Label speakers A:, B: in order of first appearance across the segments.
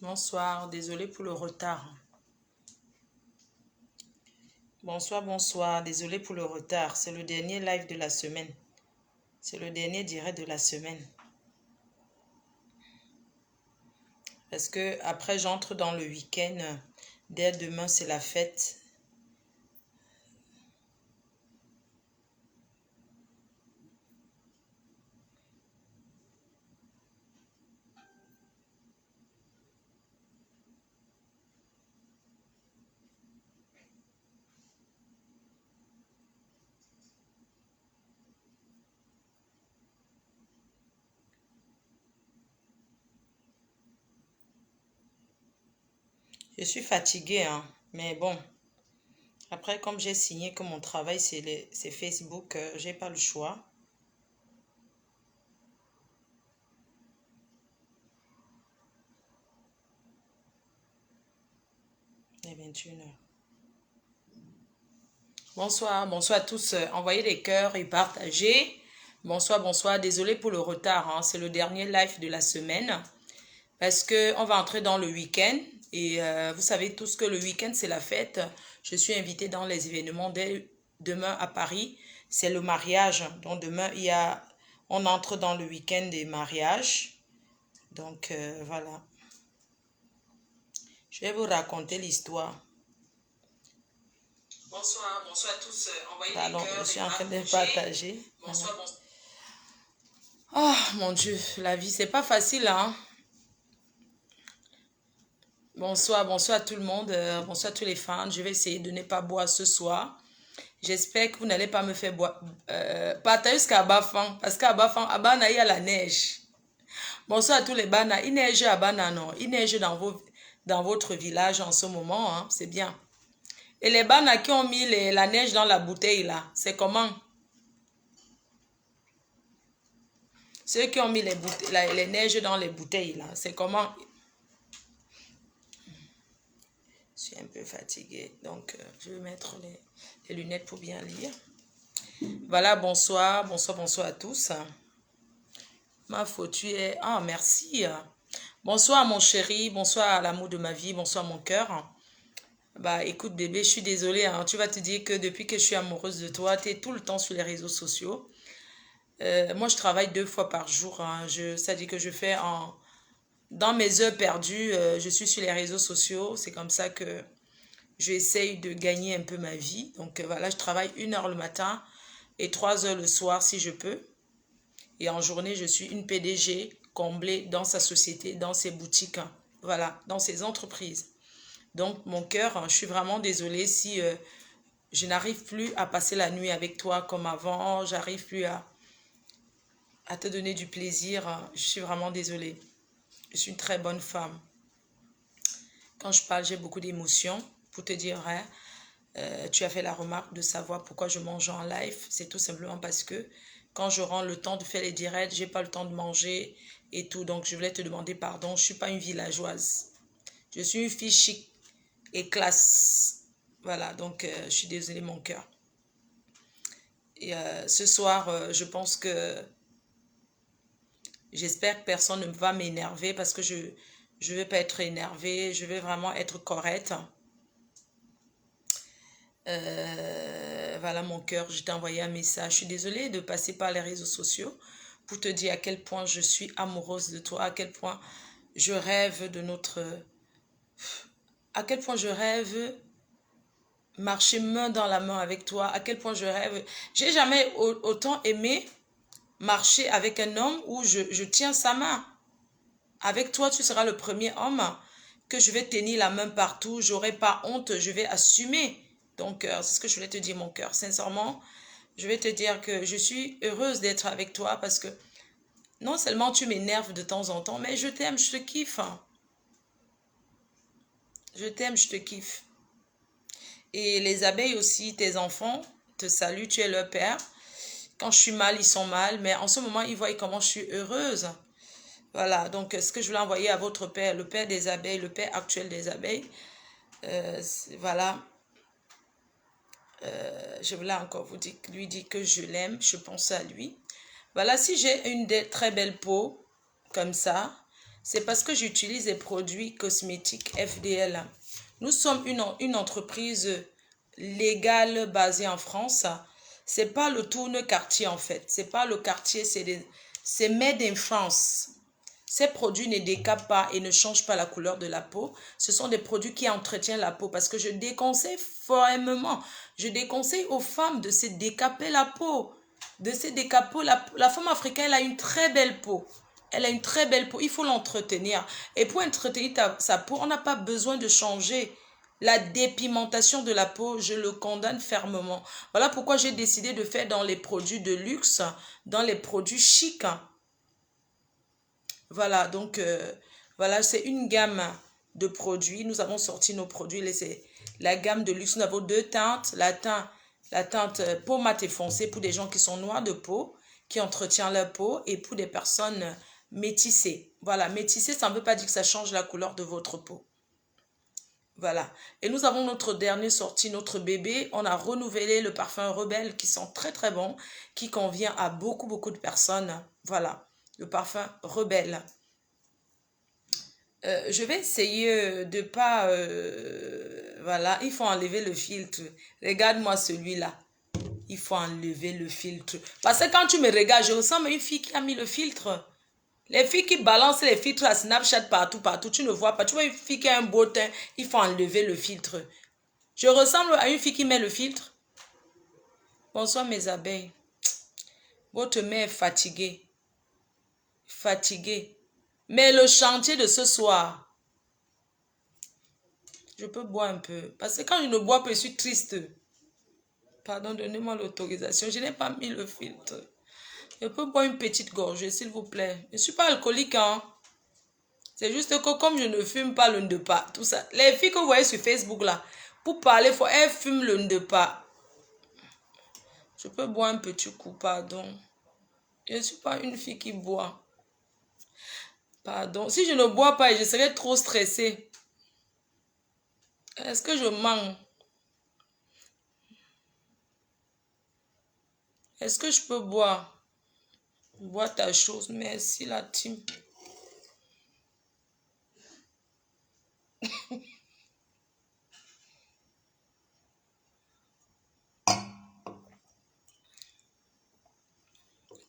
A: Bonsoir, désolé pour le retard. Bonsoir, bonsoir, désolé pour le retard. C'est le dernier live de la semaine. C'est le dernier direct de la semaine. Parce que après, j'entre dans le week-end. Dès demain, c'est la fête. Je suis fatiguée, hein. Mais bon, après, comme j'ai signé que mon travail, c'est Facebook, j'ai pas le choix. Il est 21 heures. Bonsoir, bonsoir à tous. Envoyez des cœurs et partagez. Bonsoir, bonsoir. Désolé pour le retard, hein. C'est le dernier live de la semaine. Parce qu'on va entrer dans le week-end. Et vous savez tous que le week-end, c'est la fête. Je suis invitée dans les événements dès demain à Paris. C'est le mariage. Donc demain, on entre dans le week-end des mariages. Donc voilà. Je vais vous raconter l'histoire. Bonsoir, bonsoir à tous. Envoyez des cœurs. Je suis en train de partager. Bonsoir, voilà. Bonsoir. Oh mon Dieu, la vie, c'est pas facile, hein. Bonsoir, bonsoir à tout le monde, bonsoir à tous les fans. Je vais essayer de ne pas boire ce soir. J'espère que vous n'allez pas me faire boire. Partagez jusqu'à Bafan, parce qu'à Bafan, à Bana, il y a la neige. Bonsoir à tous les Bana. Il neige à Bana, non. Il neige dans votre village en ce moment, hein. C'est bien. Et les Bana qui ont mis la neige dans la bouteille, là, c'est comment? Ceux qui ont mis les neiges dans les bouteilles, là, c'est comment? Je suis un peu fatiguée, donc je vais mettre les lunettes pour bien lire. Voilà, bonsoir, bonsoir, bonsoir à tous. Ma faute, tu es... Ah, merci. Bonsoir mon chéri, bonsoir à l'amour de ma vie, bonsoir mon cœur. Bah écoute bébé, je suis désolée, hein. Tu vas te dire que depuis que je suis amoureuse de toi, tu es tout le temps sur les réseaux sociaux. Moi, je travaille 2 fois par jour, hein. Ça dit que je fais dans mes heures perdues, je suis sur les réseaux sociaux. C'est comme ça que j'essaye de gagner un peu ma vie. Donc voilà, je travaille 1 heure le matin et 3 heures le soir si je peux. Et en journée, je suis une PDG comblée dans sa société, dans ses boutiques, hein. Voilà, dans ses entreprises. Donc mon cœur, hein, je suis vraiment désolée si je n'arrive plus à passer la nuit avec toi comme avant. J'arrive plus à te donner du plaisir, hein. Je suis vraiment désolée. Je suis une très bonne femme. Quand je parle, j'ai beaucoup d'émotions. Pour te dire, hein, tu as fait la remarque de savoir pourquoi je mange en live. C'est tout simplement parce que quand je rends le temps de faire les directs, j'ai pas le temps de manger et tout. Donc, je voulais te demander pardon. Je suis pas une villageoise. Je suis une fille chic et classe. Voilà, donc je suis désolée, mon cœur. Et ce soir, je pense que j'espère que personne ne va m'énerver parce que je ne vais pas être énervée. Je vais vraiment être correcte. Voilà mon cœur, je t'ai envoyé un message. Je suis désolée de passer par les réseaux sociaux pour te dire à quel point je suis amoureuse de toi, à quel point je rêve de notre... À quel point je rêve marcher main dans la main avec toi, à quel point je rêve... J'ai jamais autant aimé marcher avec un homme où je tiens sa main. Avec toi, tu seras le premier homme que je vais tenir la main partout. J'aurai pas honte, je vais assumer. Donc, c'est ce que je voulais te dire, mon cœur. Sincèrement, je vais te dire que je suis heureuse d'être avec toi parce que non seulement tu m'énerves de temps en temps, mais je t'aime, je te kiffe. Je t'aime, je te kiffe. Et les abeilles aussi, tes enfants, te saluent, tu es leur père. Quand je suis mal, ils sont mal, mais en ce moment, ils voient comment je suis heureuse. Voilà, donc ce que je voulais envoyer à votre père, le père des abeilles, le père actuel des abeilles, voilà, je voulais encore lui dire que je l'aime, je pense à lui. Voilà, si j'ai une très belle peau, comme ça, C'est parce que j'utilise des produits cosmétiques FDL. Nous sommes une entreprise légale basée en France. C'est pas le Tourne Cartier en fait. C'est pas le Cartier, c'est made in France. Ces produits ne décapent pas et ne changent pas la couleur de la peau. Ce sont des produits qui entretiennent la peau parce que je déconseille formellement. Je déconseille aux femmes de se décaper la peau. De se décaper la femme africaine, elle a une très belle peau. Elle a une très belle peau. Il faut l'entretenir. Et pour entretenir sa peau, on n'a pas besoin de changer. La dépigmentation de la peau, je le condamne fermement. Voilà pourquoi j'ai décidé de faire dans les produits de luxe, dans les produits chics. Voilà, donc voilà, c'est une gamme de produits. Nous avons sorti nos produits. C'est la gamme de luxe. Nous avons deux teintes. La teinte peau mate et foncée pour des gens qui sont noirs de peau, qui entretiennent leur peau, et pour des personnes métissées. Voilà, métissées, ça ne veut pas dire que ça change la couleur de votre peau. Voilà. Et nous avons notre dernier sorti, notre bébé. On a renouvelé le parfum Rebelle qui sent très très bon, qui convient à beaucoup beaucoup de personnes. Voilà, le parfum Rebelle. Je vais essayer de pas... voilà, il faut enlever le filtre. Regarde-moi celui-là. Il faut enlever le filtre. Parce que quand tu me regardes, je ressemble à une fille qui a mis le filtre. Les filles qui balancent les filtres à Snapchat partout, partout, tu ne vois pas. Tu vois une fille qui a un beau teint, il faut enlever le filtre. Je ressemble à une fille qui met le filtre. Bonsoir mes abeilles. Votre mère est fatiguée. Fatiguée. Mais le chantier de ce soir, je peux boire un peu. Parce que quand je ne bois pas, je suis triste. Pardon, donnez-moi l'autorisation. Je n'ai pas mis le filtre. Je peux boire une petite gorgée, s'il vous plaît. Je ne suis pas alcoolique, hein. C'est juste que comme je ne fume pas le ndepa, tout ça. Les filles que vous voyez sur Facebook, là, pour parler, elles fument le ndepa. Je peux boire un petit coup, pardon. Je ne suis pas une fille qui boit. Pardon. Si je ne bois pas, je serais trop stressée. Est-ce que je mens? Est-ce que je peux boire? Bois ta chose. Merci, la team.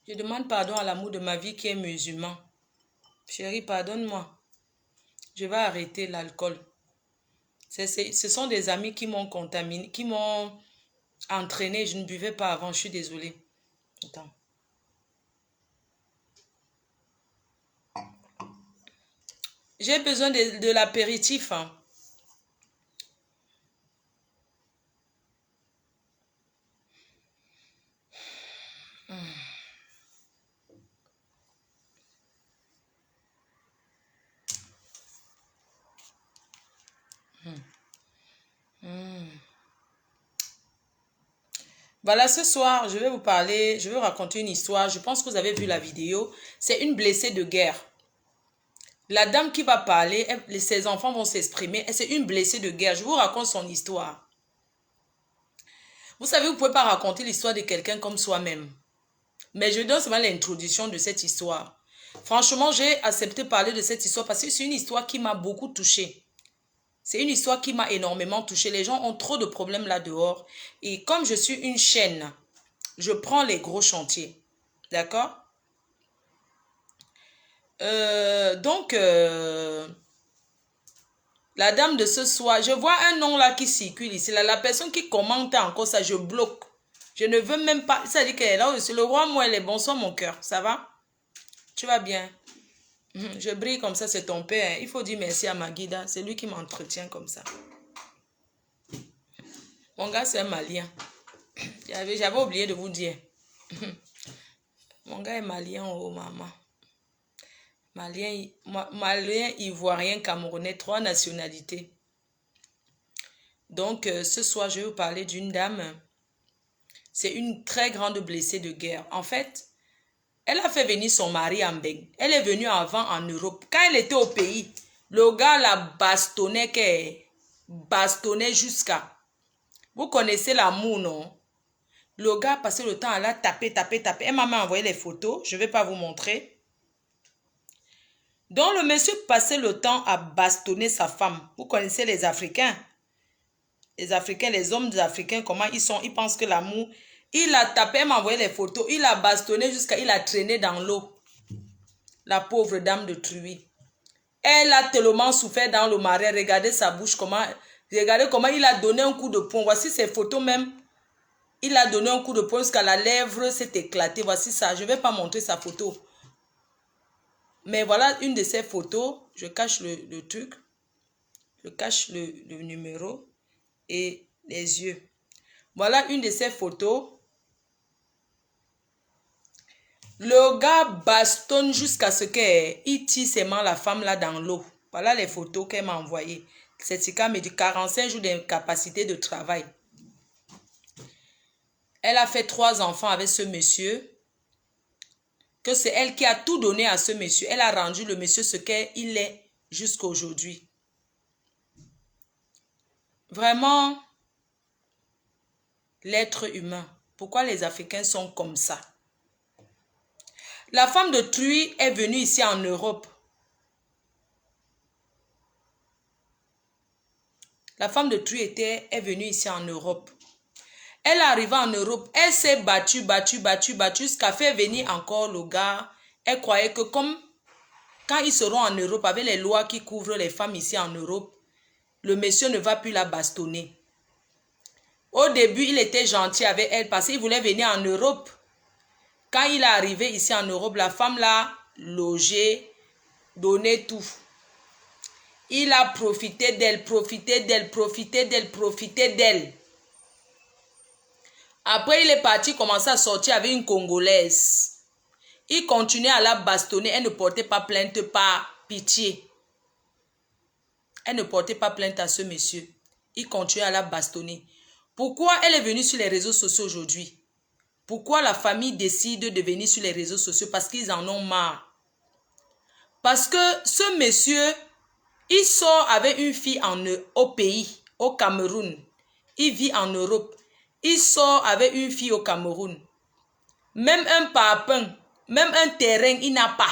A: Je demande pardon à l'amour de ma vie qui est musulman. Chérie, pardonne-moi. Je vais arrêter l'alcool. Ce sont des amis qui m'ont contaminé, qui m'ont entraîné. Je ne buvais pas avant, je suis désolée. Attends. J'ai besoin de l'apéritif. Hein. Voilà, ce soir, je vais vous parler, je vais vous raconter une histoire. Je pense que vous avez vu la vidéo. C'est une blessée de guerre. La dame qui va parler, ses enfants vont s'exprimer. C'est une blessée de guerre. Je vous raconte son histoire. Vous savez, vous ne pouvez pas raconter l'histoire de quelqu'un comme soi-même. Mais je donne seulement l'introduction de cette histoire. Franchement, j'ai accepté de parler de cette histoire parce que c'est une histoire qui m'a beaucoup touchée. C'est une histoire qui m'a énormément touchée. Les gens ont trop de problèmes là dehors. Et comme je suis une chaîne, je prends les gros chantiers. D'accord? Donc, la dame de ce soir, je vois un nom là qui circule ici. Là, la personne qui commente encore ça, je bloque. Je ne veux même pas. Ça dit qu'elle est là aussi. Le roi, moi, elle est bonsoir, mon cœur. Ça va? Tu vas bien? Je brille comme ça, c'est ton père. Il faut dire merci à Maguida. C'est lui qui m'entretient comme ça. Mon gars, c'est un Malien. J'avais oublié de vous dire. Mon gars est malien, oh maman. Malien, ivoirien, camerounais, 3 nationalités. Donc, ce soir, je vais vous parler d'une dame. C'est une très grande blessée de guerre. En fait, elle a fait venir son mari en Beng. Elle est venue avant en Europe. Quand elle était au pays, le gars la bastonnait jusqu'à... Vous connaissez l'amour, non? Le gars a passé le temps à la taper. Elle m'a envoyé les photos. Je ne vais pas vous montrer. Donc le monsieur passait le temps à bastonner sa femme. Vous connaissez les Africains. Les Africains, les hommes africains, comment ils sont? Ils pensent que l'amour... Il a tapé, il m'a envoyé les photos. Il a bastonné jusqu'à... Il a traîné dans l'eau. La pauvre dame de Truy. Elle a tellement souffert dans le marais. Regardez sa bouche, comment... Regardez comment il a donné un coup de poing. Voici ses photos même. Il a donné un coup de poing jusqu'à la lèvre s'est éclatée. Voici ça. Je ne vais pas montrer sa photo. Mais voilà une de ces photos. Je cache le truc. Je cache le numéro et les yeux. Voilà une de ces photos. Le gars bastonne jusqu'à ce qu'il tire seulement la femme là dans l'eau. Voilà les photos qu'elle m'a envoyées. Certificat médical, 45 jours d'incapacité de travail. Elle a fait 3 enfants avec ce monsieur. Que c'est elle qui a tout donné à ce monsieur. Elle a rendu le monsieur ce qu'il est jusqu'à aujourd'hui. Vraiment, l'être humain. Pourquoi les Africains sont comme ça? La femme de Truy est venue ici en Europe. La femme de Truy est venue ici en Europe. Elle est arrivée en Europe. Elle s'est battue jusqu'à faire venir encore le gars. Elle croyait que comme quand ils seront en Europe avec les lois qui couvrent les femmes ici en Europe, le monsieur ne va plus la bastonner. Au début, il était gentil avec elle parce qu'il voulait venir en Europe. Quand il est arrivé ici en Europe, la femme l'a logé, donné tout. Il a profité d'elle. Après, il est parti commencer à sortir avec une Congolaise. Il continuait à la bastonner. Elle ne portait pas plainte par pitié. Elle ne portait pas plainte à ce monsieur. Il continuait à la bastonner. Pourquoi elle est venue sur les réseaux sociaux aujourd'hui? Pourquoi la famille décide de venir sur les réseaux sociaux? Parce qu'ils en ont marre. Parce que ce monsieur, il sort avec une fille au pays, au Cameroun. Il vit en Europe. Il sort avec une fille au Cameroun. Même un papin, même un terrain, il n'a pas.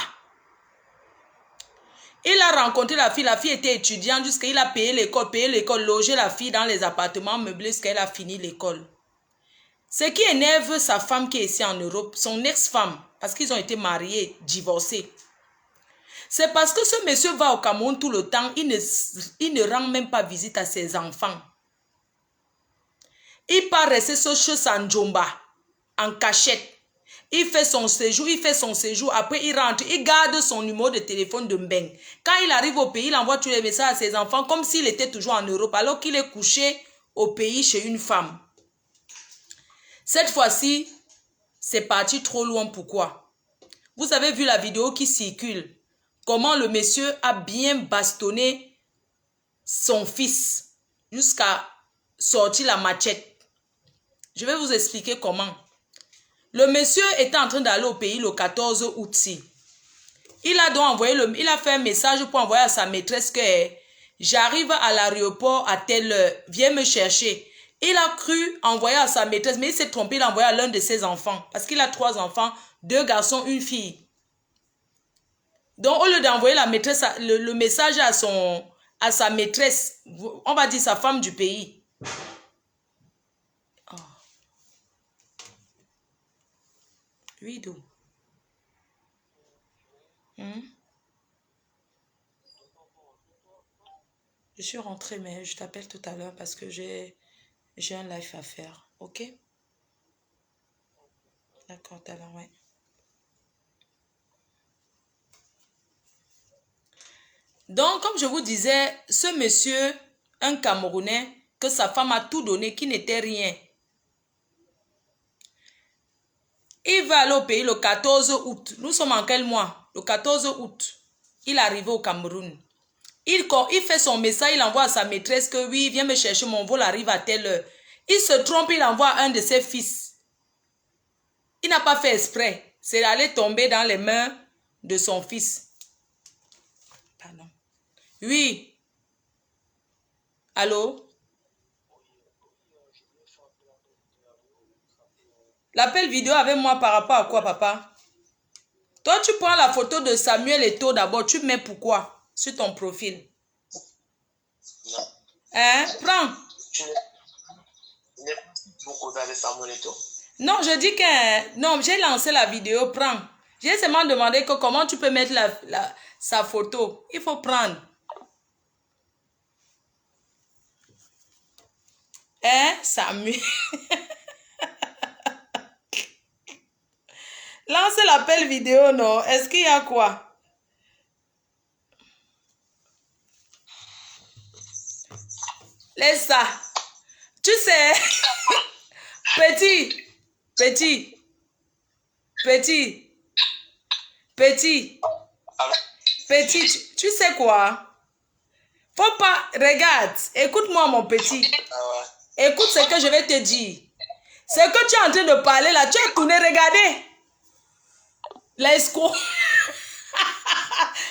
A: Il a rencontré la fille était étudiante jusqu'à il a payé l'école, logé la fille dans les appartements meublés jusqu'à elle a fini l'école. Ce qui énerve sa femme qui est ici en Europe, son ex-femme, parce qu'ils ont été mariés, divorcés. C'est parce que ce monsieur va au Cameroun tout le temps, il ne rend même pas visite à ses enfants. Il part rester chez Sanjomba, en cachette. Il fait son séjour, après il rentre, il garde son numéro de téléphone de Mbeng. Quand il arrive au pays, il envoie tous les messages à ses enfants comme s'il était toujours en Europe, alors qu'il est couché au pays chez une femme. Cette fois-ci, c'est parti trop loin. Pourquoi? Vous avez vu la vidéo qui circule. Comment le monsieur a bien bastonné son fils jusqu'à sortir la machette. Je vais vous expliquer comment. Le monsieur était en train d'aller au pays le 14 août. Il a donc envoyé il a fait un message pour envoyer à sa maîtresse que j'arrive à l'aéroport à telle heure, viens me chercher. Il a cru envoyer à sa maîtresse, mais il s'est trompé, il a envoyé à l'un de ses enfants. Parce qu'il a 3 enfants, 2 garçons, une fille. Donc, au lieu d'envoyer la maîtresse, le message à sa maîtresse, on va dire sa femme du pays. Oh. Oui, d'où? Je suis rentrée, mais je t'appelle tout à l'heure parce que j'ai un live à faire. Ok? D'accord, tout à l'heure, ouais. Donc, comme je vous disais, ce monsieur, un Camerounais, que sa femme a tout donné, qui n'était rien. Il va aller au pays le 14 août. Nous sommes en quel mois? Le 14 août. Il est arrivé au Cameroun. Il fait son message, il envoie à sa maîtresse que oui, viens me chercher, mon vol arrive à telle heure. Il se trompe, il envoie à un de ses fils. Il n'a pas fait exprès. C'est allé tomber dans les mains de son fils. Pardon. Oui. Allô? L'appel vidéo avec moi par rapport à quoi, papa? Toi, tu prends la photo de Samuel Eto'o d'abord. Tu mets pourquoi sur ton profil?
B: Non.
A: Hein? Prends.
B: Tu n'es pas beaucoup avec Samuel Eto'o?
A: Non, je dis que... Non, j'ai lancé la vidéo. Prends. J'ai seulement demandé que comment tu peux mettre sa photo. Il faut prendre. Hein, Samuel? Lance l'appel vidéo, non? Est-ce qu'il y a quoi? Laisse ça. Tu sais, petit, petit, petit, petit, petit, tu sais quoi? Faut pas, regarde, écoute-moi mon petit. Écoute ce que je vais te dire. Ce que tu es en train de parler là, tu as tourné, regardez. L'escroc.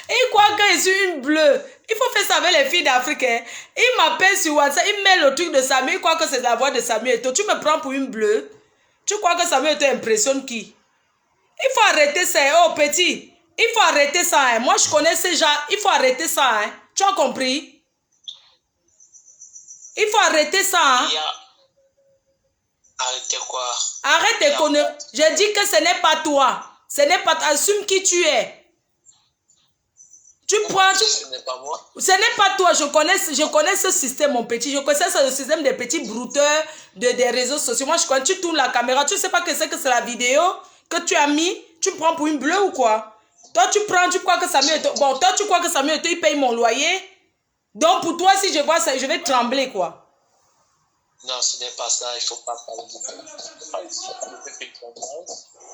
A: Il croit que je suis une bleue. Il faut faire ça avec les filles d'Afrique. Hein. Il m'appelle sur WhatsApp, il met le truc de Samuel, il croit que c'est la voix de Samuel Eto'o. Tu me prends pour une bleue. Tu crois que Samuel Eto'o impressionne qui? Il faut arrêter ça. Oh petit, il faut arrêter ça. Hein. Moi je connais ces gens, il faut arrêter ça. Hein. Tu as compris? Il faut arrêter ça. Hein.
B: Arrêtez quoi?
A: Arrête tes conneries. Je dis que ce n'est pas toi. Ce n'est pas toi. Assume qui tu es. Tu prends...
B: Ce n'est pas moi.
A: Ce n'est pas toi. Je connais ce système, mon petit. Je connais ce système des petits brouteurs des réseaux sociaux. Moi, je connais. Tu tournes la caméra. Tu ne sais pas que c'est la vidéo que tu as mis. Tu me prends pour une bleue ou quoi? Toi, tu prends, tu crois que Samuel Eto'o... Bon, toi, tu crois que Samuel Eto'o, il paye mon loyer. Donc, pour toi, si je vois ça, je vais trembler, quoi.
B: Non, ce n'est pas ça. Il ne faut pas parler de ça.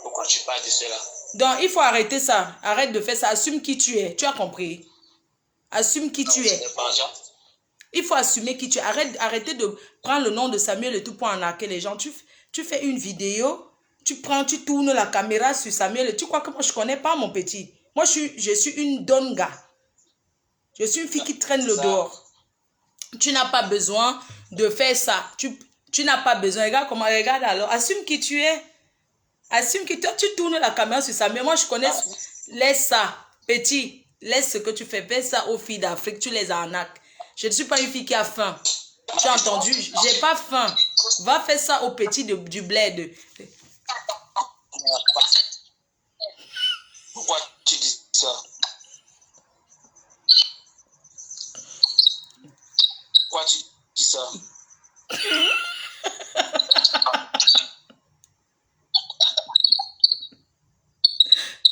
B: Pourquoi tu parles de cela?
A: Donc, il faut arrêter ça. Arrête de faire ça. Assume qui tu es. Tu as compris? Assume qui tu es. Il faut assumer qui tu es. Arrêtez de prendre le nom de Samuel Eto'o pour en arnaquer les gens. Tu fais une vidéo, tu tournes la caméra sur Samuel Eto'o. Tu crois que moi, je ne connais pas, mon petit? Moi, je suis une donga. Je suis une fille qui traîne le dehors. Tu n'as pas besoin de faire ça. Tu n'as pas besoin. Regarde alors. Assume qui tu es. Assume que toi, tu tournes la caméra sur ça. Mais moi, je connais. Laisse ça. Petit, laisse ce que tu fais. Fais ça aux filles d'Afrique. Tu les arnaques. Je ne suis pas une fille qui a faim. Tu as entendu? J'ai pas faim. Va faire ça aux petits du bled.
B: Pourquoi tu dis ça? Pourquoi tu dis ça?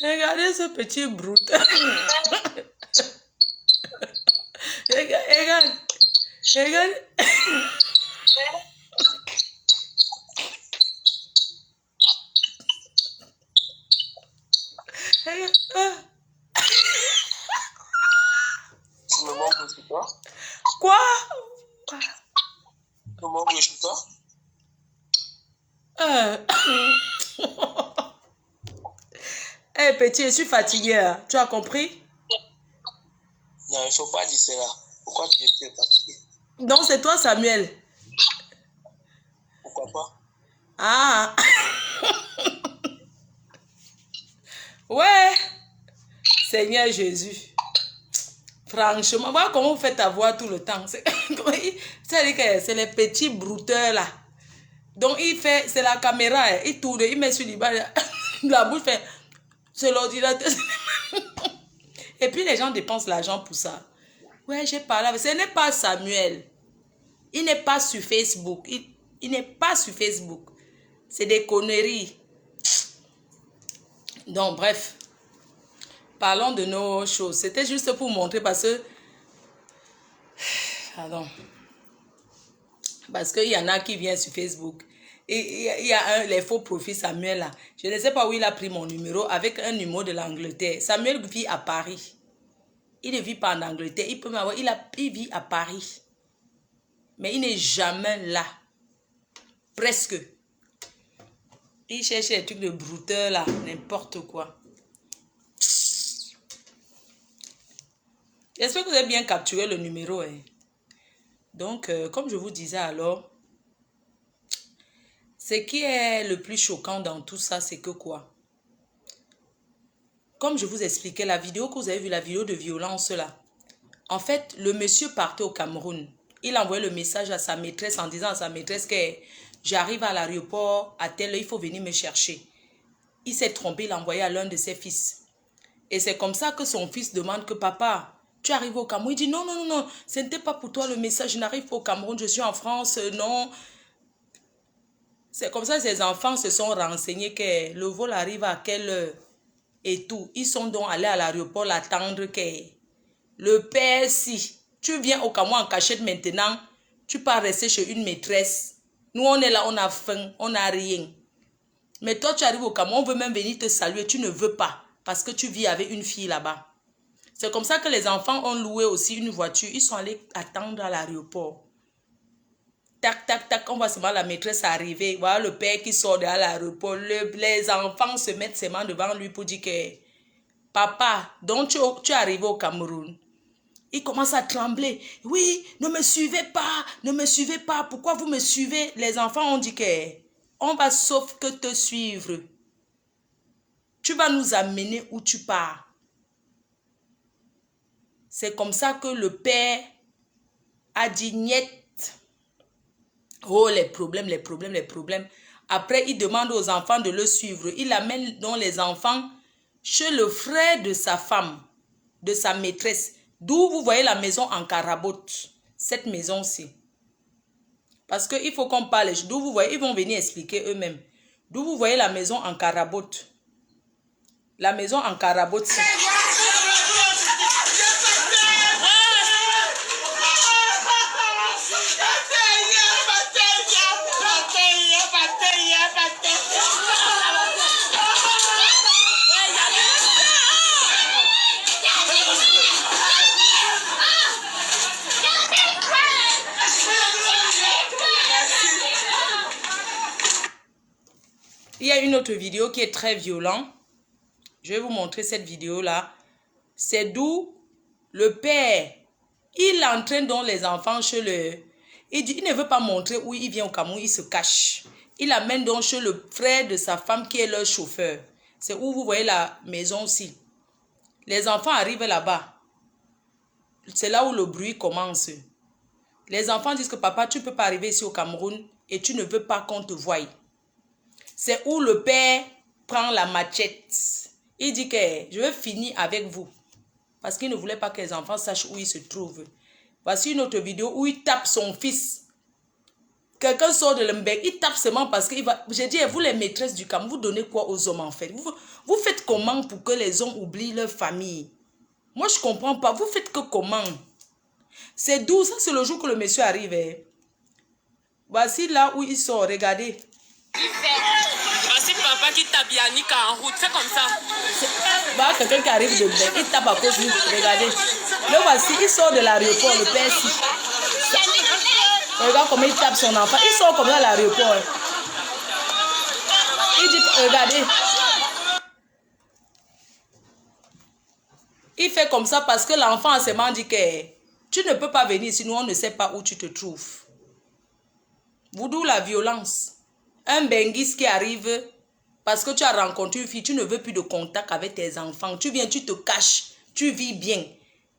A: Regardez ce petit brute. Regarde.
B: Tu me manques de toi?
A: Quoi?
B: Tu me manques de toi?
A: Hey, petit, je suis fatiguée. Hein. Tu as compris?
B: Non, il ne faut pas dire cela. Pourquoi tu es fatigué?
A: Donc, c'est toi, Samuel.
B: Pourquoi pas?
A: Ah. Ouais. Seigneur Jésus. Franchement, voilà comment vous faites ta voix tout le temps. C'est-à-dire que c'est les petits brouteurs là. Donc, c'est la caméra. Hein. Il tourne, il met sur la bouche, fait... C'est l'ordinateur. Et puis les gens dépensent l'argent pour ça. Ouais, j'ai parlé. Ce n'est pas Samuel. Il n'est pas sur Facebook. Il n'est pas sur Facebook. C'est des conneries. Donc, bref. Parlons de nos choses. C'était juste pour montrer parce que... Pardon. Parce qu'il y en a qui viennent sur Facebook. Et il y a les faux profils Samuel là. Je ne sais pas où il a pris mon numéro avec un numéro de l'Angleterre. Samuel vit à Paris. Il ne vit pas en Angleterre. Il peut m'avoir. Il vit à Paris. Mais il n'est jamais là. Presque. Il cherche les trucs de brouteur là. N'importe quoi. J'espère que vous avez bien capturé le numéro. Hein. Donc, comme je vous disais alors, ce qui est le plus choquant dans tout ça, c'est que quoi? comme je vous expliquais, la vidéo que vous avez vue, la vidéo de violence là, en fait, le monsieur partait au Cameroun. Il envoyait le message à sa maîtresse en disant à sa maîtresse que j'arrive à l'aéroport à telle heure, il faut venir me chercher. Il s'est trompé, il l'a envoyé à l'un de ses fils. Et c'est comme ça que son fils demande que papa, tu arrives au Cameroun. Il dit non, non, non, non, ce n'était pas pour toi le message, je n'arrive pas au Cameroun, je suis en France, non. C'est comme ça que ses enfants se sont renseignés que le vol arrive à quelle heure et tout. Ils sont donc allés à l'aéroport l'attendre que le père, si tu viens au Cameroun en cachette maintenant, tu peux rester chez une maîtresse. Nous, on est là, on a faim, on n'a rien. Mais toi, tu arrives au Cameroun, on veut même venir te saluer, tu ne veux pas parce que tu vis avec une fille là-bas. C'est comme ça que les enfants ont loué aussi une voiture. Ils sont allés attendre à l'aéroport. Tac, tac, tac, on voit seulement la maîtresse arriver. Voilà le père qui sort de l'aéroport. Les enfants se mettent seulement devant lui pour dire que papa, donc tu es arrivé au Cameroun. Il commence à trembler. Oui, ne me suivez pas, ne me suivez pas. Pourquoi vous me suivez? Les enfants ont dit que on va sauf que te suivre. Tu vas nous amener où tu pars. C'est comme ça que le père a dit niet. Oh, les problèmes, les problèmes, les problèmes. Après, il demande aux enfants de le suivre. Il amène donc les enfants chez le frère de sa femme, de sa maîtresse. D'où vous voyez la maison en carabote. Cette maison-ci. Parce qu'il faut qu'on parle. D'où vous voyez, ils vont venir expliquer eux-mêmes. D'où vous voyez la maison en carabote. La maison en carabote. Il y a une autre vidéo qui est très violente. Je vais vous montrer cette vidéo-là. C'est d'où le père, il entraîne donc les enfants chez le... Il ne veut pas montrer où il vient au Cameroun, il se cache. Il amène donc chez le frère de sa femme qui est leur chauffeur. C'est où vous voyez la maison aussi. Les enfants arrivent là-bas. C'est là où le bruit commence. Les enfants disent que papa, tu ne peux pas arriver ici au Cameroun et tu ne veux pas qu'on te voie. C'est où le père prend la machette. Il dit que je vais finir avec vous. Parce qu'il ne voulait pas que les enfants sachent où il se trouve. Voici une autre vidéo où il tape son fils. Quelqu'un sort de l'embêque. Il tape seulement parce qu'il va... J'ai dit, vous les maîtresses du Cameroun, vous donnez quoi aux hommes en fait? Vous faites comment pour que les hommes oublient leur famille? Moi, je ne comprends pas. Vous faites que comment? C'est d'où ça? C'est le jour que le monsieur arrive. Voici là où il sort. Regardez.
C: Voici papa qui tape Yannick en route, c'est comme ça.
A: Bah, quelqu'un qui arrive de Bec, il tape à cause de lui. Regardez. Le voici, il sort de l'aéroport, le père ici. Regarde comment il tape son enfant. Il sort comme ça à l'aéroport. Il dit, regardez. Il fait comme ça parce que l'enfant a seulement dit que tu ne peux pas venir sinon on ne sait pas où tu te trouves. Vous d'où la violence. Un benguis qui arrive parce que tu as rencontré une fille, tu ne veux plus de contact avec tes enfants. Tu viens, tu te caches, tu vis bien.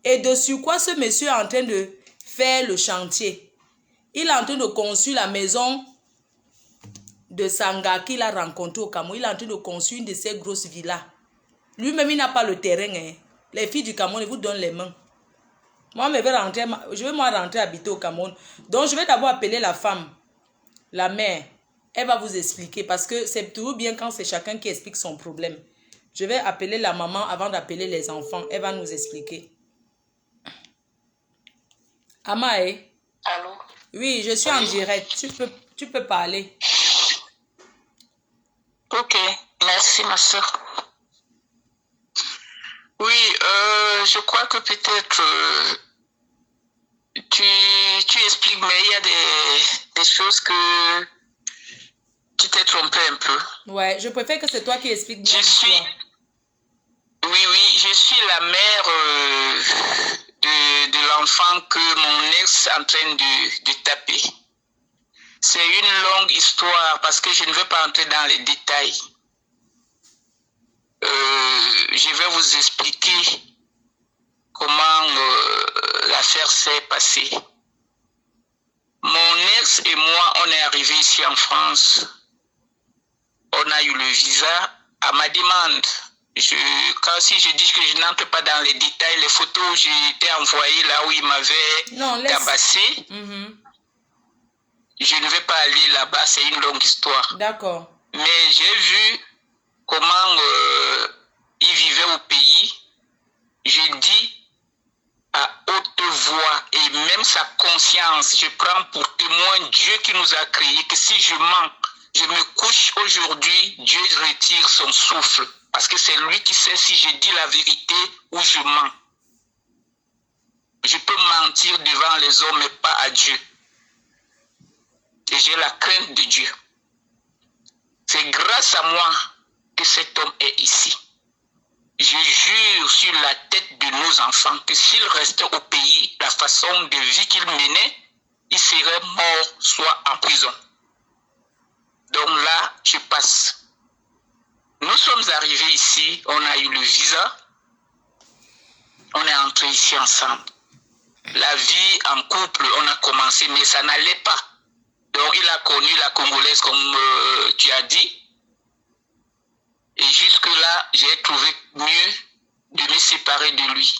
A: Et dessus quoi ce monsieur est en train de faire le chantier? Il est en train de construire la maison de Sanga qu'il a rencontré au Cameroun. Il est en train de construire une de ces grosses villas. Lui-même, il n'a pas le terrain. Hein. Les filles du Cameroun, ils vous donnent les mains. Moi, je vais moi rentrer habiter au Cameroun. Donc, je vais d'abord appeler la femme, la mère. Elle va vous expliquer parce que c'est toujours bien quand c'est chacun qui explique son problème. Je vais appeler la maman avant d'appeler les enfants. Elle va nous expliquer. Amae.
D: Allô?
A: Oui, je suis en direct. Tu peux parler.
D: Ok, merci ma soeur. Oui, je crois que peut-être tu expliques, mais il y a des choses que tu t'es trompé un peu.
A: Ouais, je préfère que c'est toi qui expliques bien
D: l'histoire. Oui, je suis la mère de l'enfant que mon ex est en train de taper. C'est une longue histoire parce que je ne veux pas entrer dans les détails. je vais vous expliquer comment l'affaire s'est passée. Mon ex et moi, on est arrivés ici en France. On a eu le visa à ma demande. Si je dis que je n'entre pas dans les détails, les photos, j'ai été envoyé là où il m'avait tabassé. Je ne vais pas aller là-bas, c'est une longue histoire.
A: D'accord.
D: Mais j'ai vu comment il vivait au pays. Je dis à haute voix et même sa conscience, je prends pour témoin Dieu qui nous a créés, que si je mens, je me couche aujourd'hui, Dieu retire son souffle. Parce que c'est lui qui sait si je dis la vérité ou je mens. Je peux mentir devant les hommes, mais pas à Dieu. Et j'ai la crainte de Dieu. C'est grâce à moi que cet homme est ici. Je jure sur la tête de nos enfants que s'il restait au pays, la façon de vie qu'il menait, il serait mort, soit en prison. Donc là, je passe. Nous sommes arrivés ici, on a eu le visa, on est entrés ici ensemble. La vie en couple, on a commencé, mais ça n'allait pas. Donc il a connu la Congolaise comme tu as dit. Et jusque-là, j'ai trouvé mieux de me séparer de lui.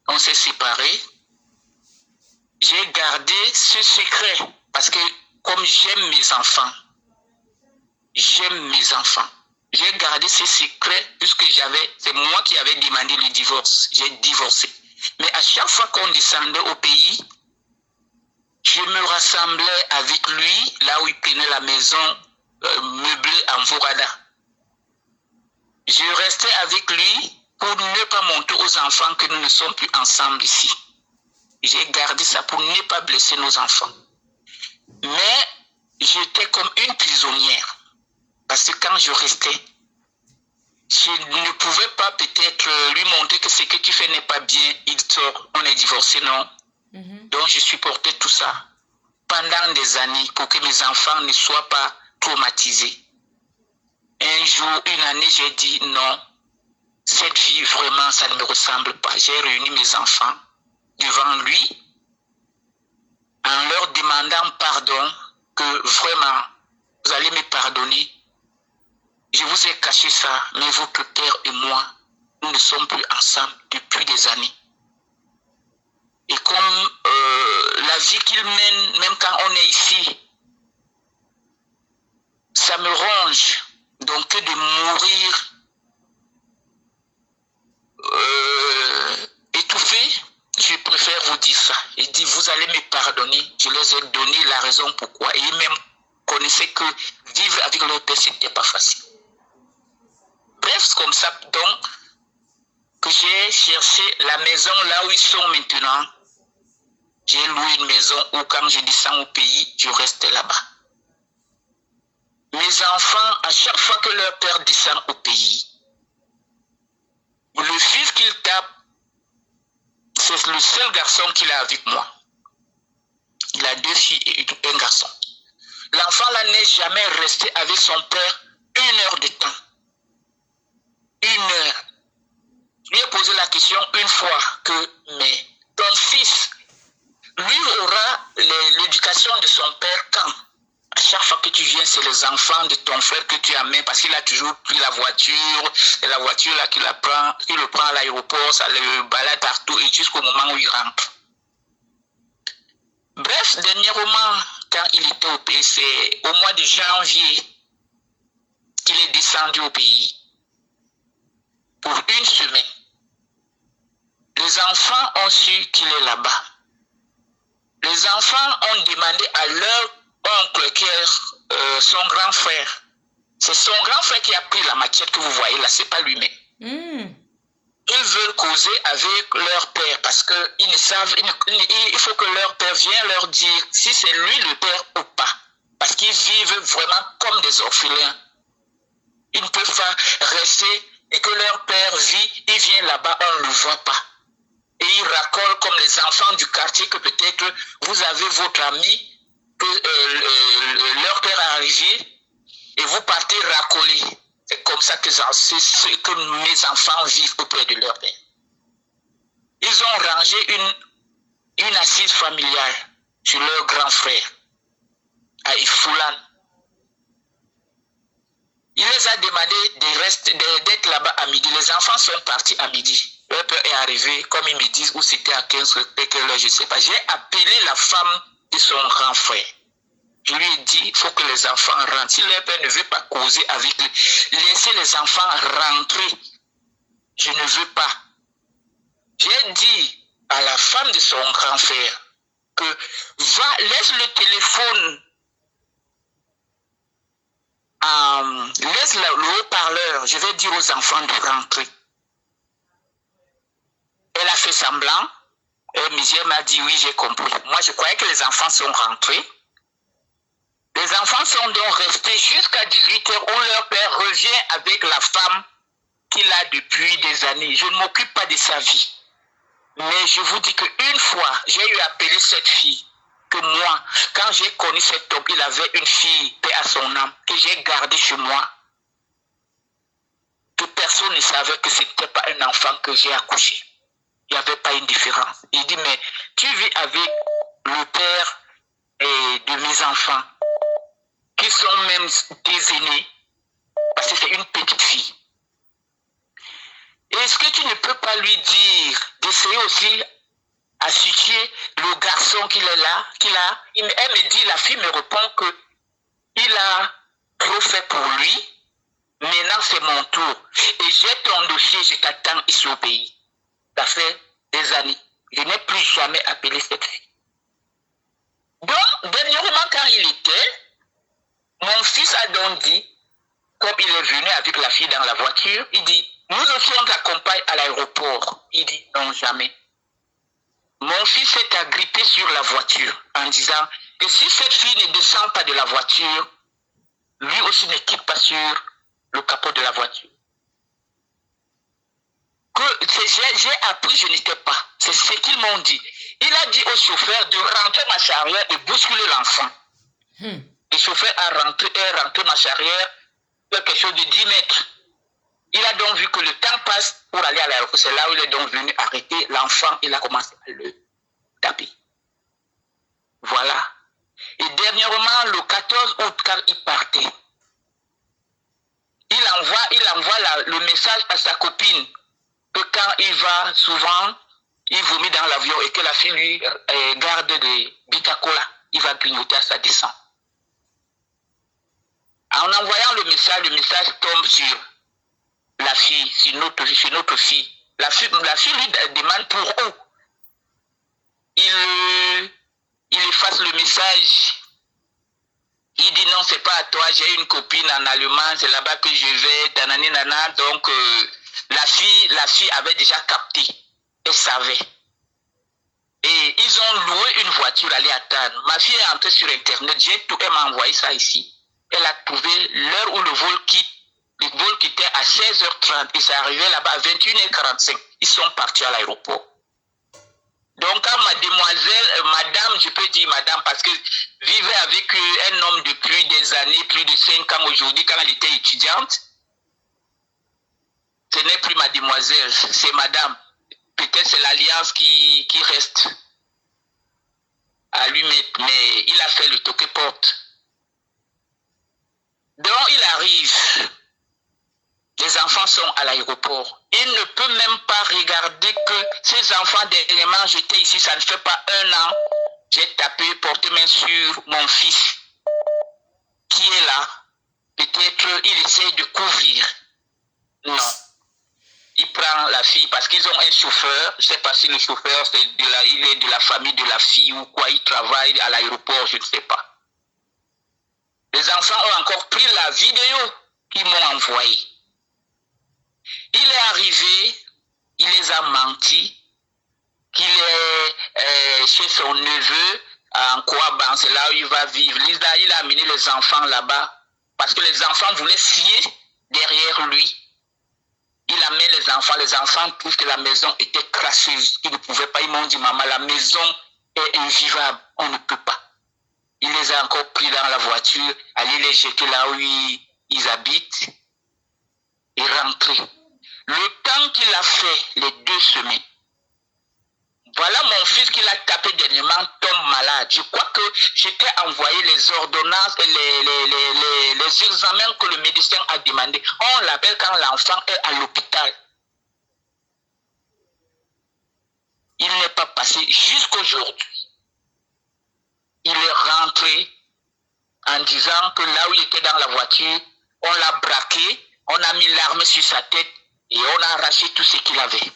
D: On s'est séparés. J'ai gardé ce secret parce que comme j'aime mes enfants, j'ai gardé ce secret puisque c'est moi qui avais demandé le divorce. J'ai divorcé. Mais à chaque fois qu'on descendait au pays, je me rassemblais avec lui là où il prenait la maison meublée en Vorada. Je restais avec lui pour ne pas montrer aux enfants que nous ne sommes plus ensemble ici. J'ai gardé ça pour ne pas blesser nos enfants. Mais j'étais comme une prisonnière. Parce que quand je restais, je ne pouvais pas peut-être lui montrer que ce que tu fais n'est pas bien. Il sort, on est divorcé, non. Donc je supportais tout ça pendant des années pour que mes enfants ne soient pas traumatisés. Un jour, une année, j'ai dit non, cette vie vraiment, ça ne me ressemble pas. J'ai réuni mes enfants devant lui en leur demandant pardon, que vraiment, vous allez me pardonner. Je vous ai caché ça, mais votre père et moi, nous ne sommes plus ensemble depuis des années. Et comme la vie qu'il mène, même quand on est ici, ça me ronge. Donc que de mourir étouffé, je préfère vous dire ça. Il dit, vous allez me pardonner. Je les ai donné la raison pourquoi. Et ils-mêmes connaissaient que vivre avec leur père, ce n'était pas facile. Bref, c'est comme ça donc que j'ai cherché la maison là où ils sont maintenant. J'ai loué une maison où quand je descends au pays, je reste là-bas. Mes enfants, à chaque fois que leur père descend au pays, le fils qu'il tape, c'est le seul garçon qu'il a avec moi. Il a 2 filles et un garçon. L'enfant là n'est jamais resté avec son père 1 heure de temps. 1 heure. Je lui ai posé la question une fois que, mais ton fils, lui aura l'éducation de son père quand? À chaque fois que tu viens, c'est les enfants de ton frère que tu amènes parce qu'il a toujours pris la voiture. Et la voiture là qu'il le prend à l'aéroport, ça le balade partout et jusqu'au moment où il rentre. Bref, dernièrement, quand il était au pays, c'est au mois de janvier qu'il est descendu au pays pour 1 semaine. Les enfants ont su qu'il est là-bas. Les enfants ont demandé à leur oncle qui est son grand frère. C'est son grand frère qui a pris la machette que vous voyez là, c'est pas lui-même. Ils veulent causer avec leur père parce qu'ils ne savent, il faut que leur père vienne leur dire si c'est lui le père ou pas. Parce qu'ils vivent vraiment comme des orphelins. Ils ne peuvent pas rester et que leur père vit, il vient là-bas, on ne le voit pas. Et ils racolent comme les enfants du quartier que peut-être vous avez votre ami, que leur père est arrivé et vous partez racoler. C'est comme ça que c'est ce que mes enfants vivent auprès de leur père. Ils ont rangé une assise familiale sur leur grand frère, à Ifoulan. Il les a demandé d'être là-bas à midi. Les enfants sont partis à midi. Leur père est arrivé, comme ils me disent, où c'était à 15 heures, je ne sais pas. J'ai appelé la femme de son grand frère. Je lui ai dit, il faut que les enfants rentrent. Si leur père ne veut pas causer avec eux, laissez les enfants rentrer. Je ne veux pas. J'ai dit à la femme de son grand frère que laisse le téléphone, laisse le haut-parleur, je vais dire aux enfants de rentrer. Elle a fait semblant. Et Michel m'a dit oui, j'ai compris. Moi, je croyais que les enfants sont rentrés. Les enfants sont donc restés jusqu'à 18h où leur père revient avec la femme qu'il a depuis des années. Je ne m'occupe pas de sa vie. Mais je vous dis qu'une fois, j'ai eu appelé cette fille, que moi, quand j'ai connu cet homme, il avait une fille, paix à son âme, que j'ai gardée chez moi. Que personne ne savait que ce n'était pas un enfant que j'ai accouché. Il n'y avait pas une différence. Il dit, mais tu vis avec le père de mes enfants, qui sont même des aînés, parce que c'est une petite fille. Est-ce que tu ne peux pas lui dire d'essayer aussi à situer le garçon qu'il est là, elle me dit, la fille me répond que il a trop fait pour lui, maintenant c'est mon tour. Et j'ai ton dossier, je t'attends ici au pays. Ça fait des années. Je n'ai plus jamais appelé cette fille. Donc, dernièrement, quand il était, mon fils a donc dit, comme il est venu avec la fille dans la voiture, il dit, nous aussi on t'accompagne à l'aéroport. Il dit, non, jamais. Mon fils s'est agrippé sur la voiture en disant que si cette fille ne descend pas de la voiture, lui aussi ne quitte pas sur le capot de la voiture. J'ai appris, je n'étais pas. C'est ce qu'ils m'ont dit. Il a dit au chauffeur de rentrer marche arrière et bousculer l'enfant. Le chauffeur est rentré marche arrière, quelque chose de 10 mètres. Il a donc vu que le temps passe pour aller à l'aéroport. C'est là où il est donc venu arrêter l'enfant. Il a commencé à le taper. Voilà. Et dernièrement, le 14 août, quand il partait, il envoie le message à sa copine que quand il va souvent, il vomit dans l'avion et que la fille lui garde des Bitacola. Il va grignoter à sa descente. En envoyant le message tombe sur la fille, sur notre fille. La fille lui demande pour où. Il efface le message. Il dit non, c'est pas à toi, j'ai une copine en Allemagne, c'est là-bas que je vais, tanani nana. Donc la fille avait déjà capté, elle savait. Et ils ont loué une voiture, aller attendre. Ma fille est entrée sur Internet, elle m'a envoyé ça ici. Elle a trouvé l'heure où le vol quitte. Le vol quittait à 16h30 et c'est arrivé là-bas à 21h45. Ils sont partis à l'aéroport. Donc, quand madame, je peux dire madame, parce que vivait avec un homme depuis des années, plus de 5 ans aujourd'hui, quand elle était étudiante, ce n'est plus mademoiselle, c'est madame. Peut-être c'est l'alliance qui reste à lui mettre, mais il a fait le toque-porte. Donc, il arrive. Les enfants sont à l'aéroport. Il ne peut même pas regarder que ces enfants, dernièrement, j'étais ici, ça ne fait pas 1 an. J'ai tapé, porté main sur mon fils qui est là. Peut-être il essaie de couvrir. Non. Il prend la fille parce qu'ils ont un chauffeur. Je ne sais pas si le chauffeur, il est de la famille de la fille ou quoi. Il travaille à l'aéroport, je ne sais pas. Les enfants ont encore pris la vidéo qu'ils m'ont envoyée. Il est arrivé, il les a menti, qu'il est chez son neveu, en Kouaban, c'est là où il va vivre. Il a amené les enfants là-bas, parce que les enfants voulaient scier derrière lui. Il amène les enfants trouvent que la maison était crasseuse, qu'ils ne pouvaient pas. Ils m'ont dit, maman, la maison est invivable, on ne peut pas. Il les a encore pris dans la voiture, aller les jeter là où ils habitent. est rentré. Le temps qu'il a fait, les 2 semaines, voilà mon fils qui l'a tapé dernièrement tombe malade. Je crois que j'étais envoyé les ordonnances et les examens que le médecin a demandé. On l'appelle quand l'enfant est à l'hôpital. Il n'est pas passé jusqu'aujourd'hui. Il est rentré en disant que là où il était dans la voiture, on l'a braqué, on a mis l'arme sur sa tête et on a arraché tout ce qu'il avait.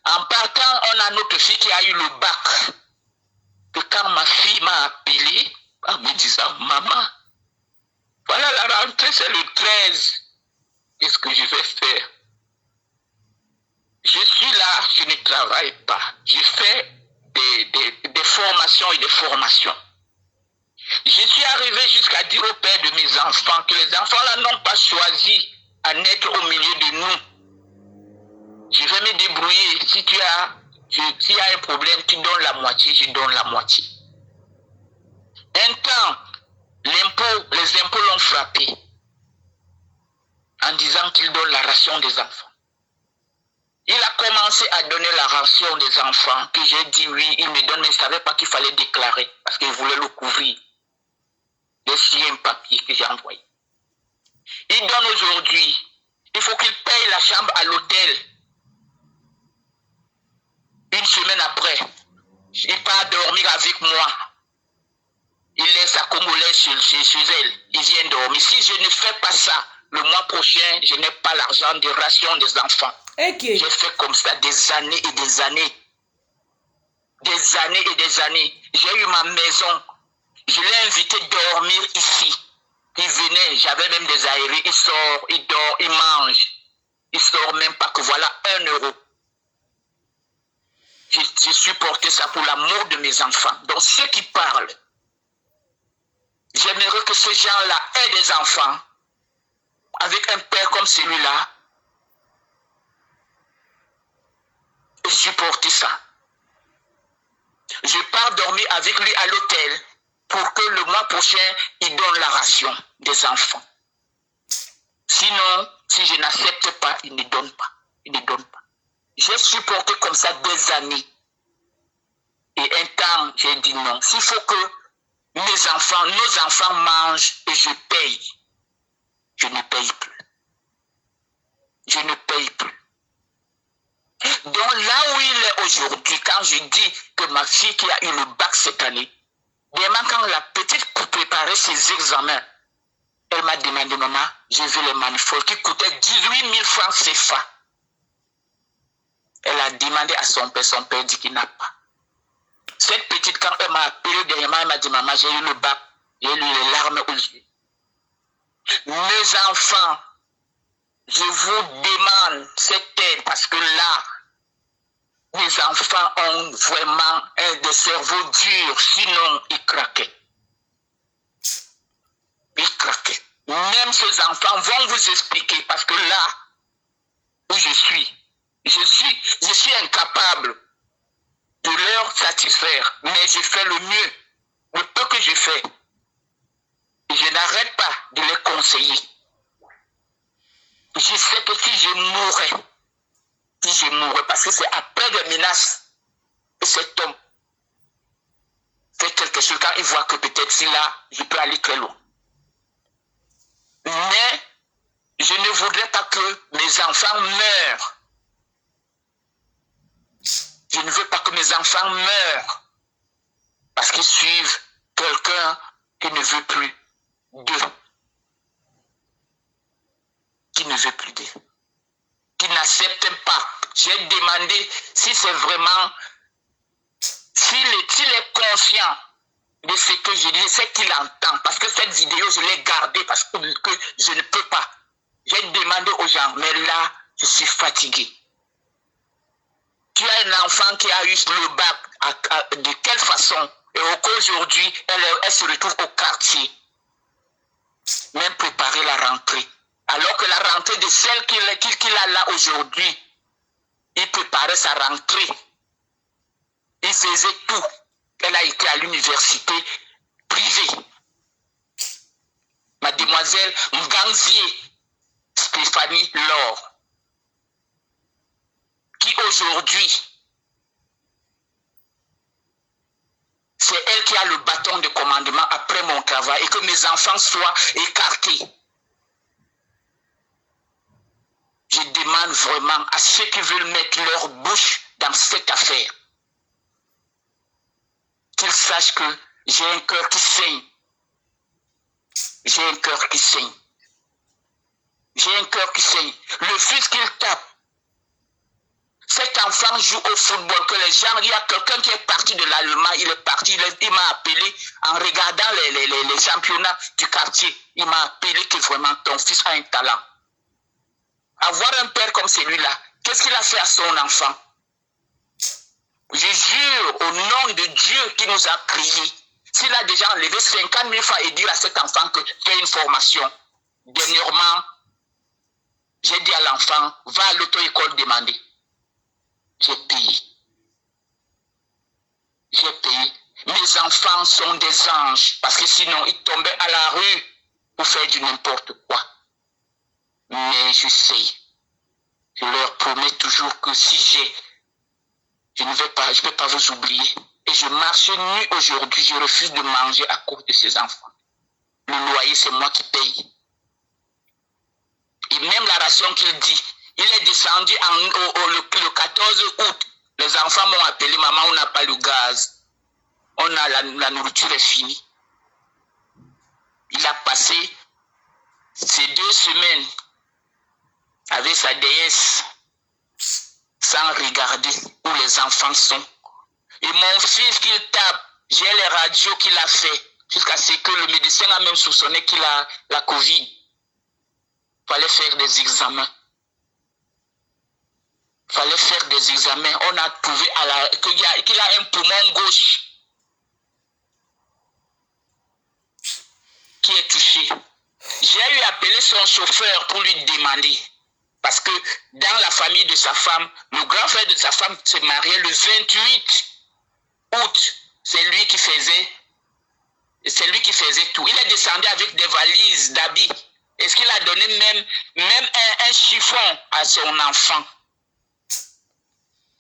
D: En partant, on a notre fille qui a eu le bac. Que quand ma fille m'a appelé, en me disant, maman, voilà la rentrée, c'est le 13. Qu'est-ce que je vais faire? Je suis là, je ne travaille pas. Je fais des formations et des formations. Je suis arrivé jusqu'à dire au père de mes enfants que les enfants-là n'ont pas choisi à naître au milieu de nous. Je vais me débrouiller. S'il y a un problème, tu donnes la moitié, je donne la moitié. Un temps, les impôts l'ont frappé en disant qu'il donne la ration des enfants. Il a commencé à donner la ration des enfants, que j'ai dit oui, il me donne, mais je ne savais pas qu'il fallait déclarer, parce qu'il voulait le couvrir. J'ai signé un papier que j'ai envoyé. Il donne aujourd'hui, il faut qu'il paye la chambre à l'hôtel. Une semaine après, il part dormir avec moi. Il laisse sa Congolais chez elle. Il vient dormir. Si je ne fais pas ça, le mois prochain, je n'ai pas l'argent de ration des enfants.
A: Okay.
D: J'ai fait comme ça des années et des années. Des années et des années. J'ai eu ma maison. Je l'ai invité à dormir ici. Il venait, j'avais même des aérés. Il sort, il dort, il mange. Il sort même pas que voilà 1 euro. J'ai supporté ça pour l'amour de mes enfants. Donc ceux qui parlent, j'aimerais que ces gens-là aient des enfants avec un père comme celui-là et supporter ça. Je pars dormir avec lui à l'hôtel pour que le mois prochain, il donne la ration des enfants. Sinon, si je n'accepte pas, il ne donne pas. Il ne donne pas. J'ai supporté comme ça des années. Et un temps, j'ai dit non. S'il faut que nos enfants mangent et je paye, je ne paye plus. Je ne paye plus. Donc là où il est aujourd'hui, quand je dis que ma fille qui a eu le bac cette année, demain quand la petite préparait ses examens, elle m'a demandé, maman, j'ai vu les manifolds qui coûtaient 18 000 francs CFA. Elle a demandé à son père dit qu'il n'a pas. Cette petite, quand elle m'a appelé dernièrement, elle m'a dit, maman, j'ai eu le bac, j'ai eu les larmes aux yeux. Mes enfants, je vous demande cette aide parce que là, mes enfants ont vraiment des cerveaux durs, sinon ils craquaient. Ils craquaient. Même ces enfants vont vous expliquer parce que là où je suis incapable de leur satisfaire, mais je fais le mieux, le peu que je fais. Et je n'arrête pas de les conseiller. Je sais que si je mourrais, parce que c'est après des menaces que cet homme fait quelque chose quand il voit que peut-être si là, je peux aller très loin. Mais je ne voudrais pas que mes enfants meurent. Je ne veux pas que mes enfants meurent parce qu'ils suivent quelqu'un qui ne veut plus d'eux. Qui ne veut plus d'eux. Qui n'accepte pas. J'ai demandé si c'est vraiment, s'il est conscient de ce que je dis, c'est qu'il entend. Parce que cette vidéo, je l'ai gardée parce que je ne peux pas. J'ai demandé aux gens, mais là, je suis fatigué. Tu as un enfant qui a eu le bac, de quelle façon? Et qu'aujourd'hui, elle se retrouve au quartier. Même préparer la rentrée. Alors que la rentrée de celle qu'il a là aujourd'hui, il préparait sa rentrée. Il faisait tout. Elle a été à l'université privée. mademoiselle Mganzier Stéphanie Laure, qui aujourd'hui, c'est elle qui a le bâton de commandement après mon travail et que mes enfants soient écartés. Je demande vraiment à ceux qui veulent mettre leur bouche dans cette affaire qu'ils sachent que j'ai un cœur qui saigne. J'ai un cœur qui saigne. J'ai un cœur qui saigne. Le fils qu'il tape, cet enfant joue au football, que les gens, il y a quelqu'un qui est parti de l'Allemagne, il est parti, il m'a appelé en regardant les championnats du quartier. Il m'a appelé que vraiment ton fils a un talent. Avoir un père comme celui-là, qu'est-ce qu'il a fait à son enfant? Je jure au nom de Dieu qui nous a créés, s'il a déjà enlevé 50 000 francs et dire à cet enfant que tu as une formation, dernièrement, j'ai dit à l'enfant, va à l'auto-école demander. J'ai payé. J'ai payé. Mes enfants sont des anges, parce que sinon, ils tombaient à la rue pour faire du n'importe quoi. Mais je sais, je leur promets toujours que si je ne vais pas vous oublier. Et je marche nu aujourd'hui, je refuse de manger à cause de ces enfants. Le loyer, c'est moi qui paye. Et même la ration qu'il dit, il est descendu le 14 août. Les enfants m'ont appelé, maman, on n'a pas le gaz. On a la nourriture est finie. Il a passé ces 2 semaines avec sa déesse sans regarder où les enfants sont. Et mon fils qu'il tape, j'ai les radios qu'il a fait jusqu'à ce que le médecin a même soupçonné qu'il a la Covid. Il fallait faire des examens. Il fallait faire des examens. On a trouvé qu'il a un poumon gauche qui est touché. J'ai eu appelé son chauffeur pour lui demander. Parce que dans la famille de sa femme, le grand frère de sa femme s'est marié le 28 août. C'est lui qui faisait tout. Il est descendu avec des valises d'habits. Est-ce qu'il a donné même un chiffon à son enfant?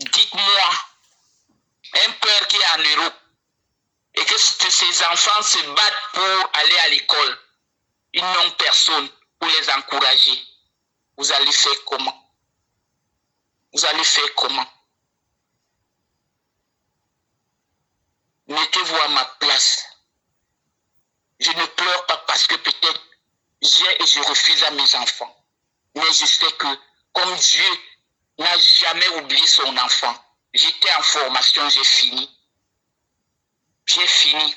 D: Dites-moi, un père qui est en Europe et que ses enfants se battent pour aller à l'école, ils n'ont personne pour les encourager. Vous allez faire comment? Vous allez faire comment? Mettez-vous à ma place. Je ne pleure pas parce que peut-être j'ai et je refuse à mes enfants. Mais je sais que comme Dieu n'a jamais oublié son enfant, j'étais en formation, j'ai fini. J'ai fini,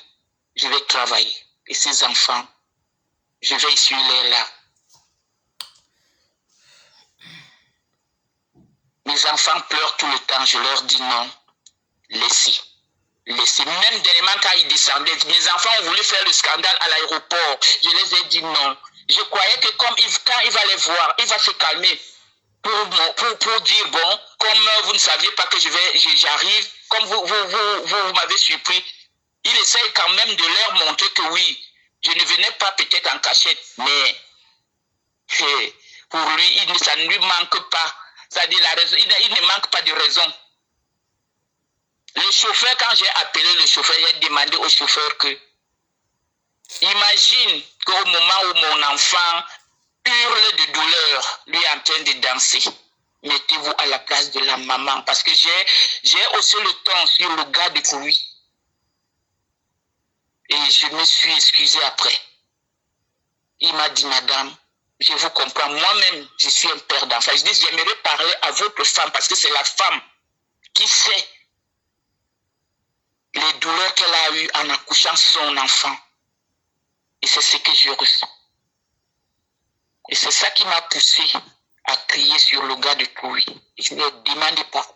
D: je vais travailler. Et ces enfants, je vais essuyer les larmes. Mes enfants pleurent tout le temps, je leur dis non, laissez. Même dernièrement quand ils descendaient, mes enfants ont voulu faire le scandale à l'aéroport. Je les ai dit non. Je croyais que quand il va les voir, il va se calmer pour dire bon, comme vous ne saviez pas que j'arrive, comme vous m'avez surpris, il essaye quand même de leur montrer que oui, je ne venais pas peut-être en cachette, mais pour lui, ça ne lui manque pas. C'est-à-dire la raison, il ne manque pas de raison. Le chauffeur, quand j'ai appelé le chauffeur, j'ai demandé au chauffeur que, imagine qu'au moment où mon enfant hurle de douleur, lui est en train de danser, mettez-vous à la place de la maman, parce que j'ai haussé le ton sur le gars de lui. Et je me suis excusé après. Il m'a dit, madame, je vous comprends, moi-même, je suis un père d'enfant. Je dis, j'aimerais parler à votre femme, parce que c'est la femme qui sait les douleurs qu'elle a eues en accouchant son enfant. Et c'est ce que je ressens. Et c'est ça qui m'a poussé à crier sur le gars de Koui. Je lui ai demandé pardon.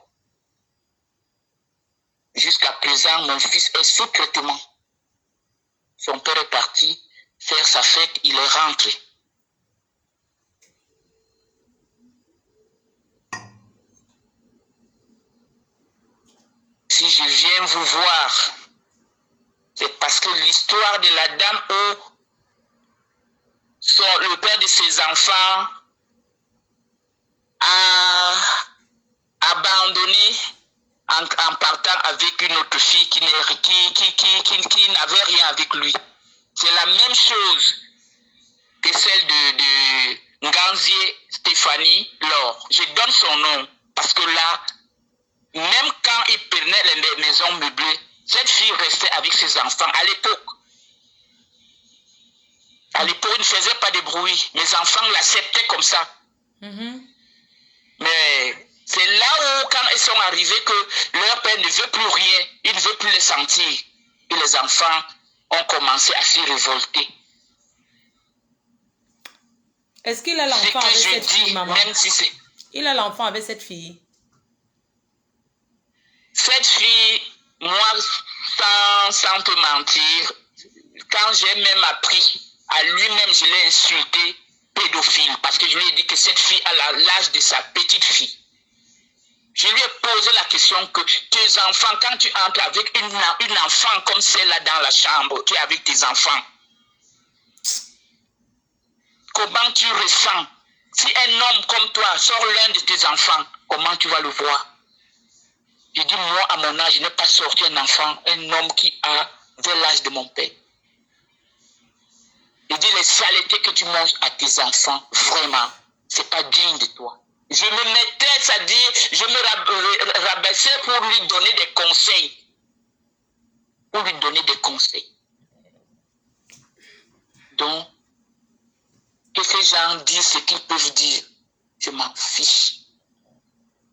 D: Jusqu'à présent, mon fils est sous traitement. Son père est parti faire sa fête, il est rentré. Si je viens vous voir, c'est parce que l'histoire de la dame où le père de ses enfants a abandonné en partant avec une autre fille qui n'avait rien avec lui. C'est la même chose que celle de Nganzier Stéphanie Laure. Je donne son nom parce que là, même quand il prenait les maisons meublées, cette fille restait avec ses enfants à l'époque. À l'époque, il ne faisait pas de bruit. Mes enfants l'acceptaient comme ça. Mais c'est là où, quand ils sont arrivés, que leur père ne veut plus rien. Il ne veut plus les sentir. Et les enfants ont commencé à se révolter.
A: Est-ce qu'il a l'enfant avec cette fille, maman?
D: Même si c'est...
A: Il a l'enfant avec cette fille.
D: Cette fille, moi, sans te mentir, quand j'ai même appris, à lui-même, je l'ai insulté pédophile, parce que je lui ai dit que cette fille a l'âge de sa petite fille. Je lui ai posé la question que tes enfants, quand tu entres avec une enfant comme celle-là dans la chambre, tu es avec tes enfants, comment tu ressens? Si un homme comme toi sort l'un de tes enfants, comment tu vas le voir? Je dis, moi, à mon âge, je n'ai pas sorti un enfant, un homme qui avait l'âge de mon père. Je dis, les saletés que tu manges à tes enfants, vraiment, c'est pas digne de toi. Je me mettais, c'est-à-dire, je me rabaissais pour lui donner des conseils. Pour lui donner des conseils. Donc, que ces gens disent ce qu'ils peuvent dire, je m'en fiche.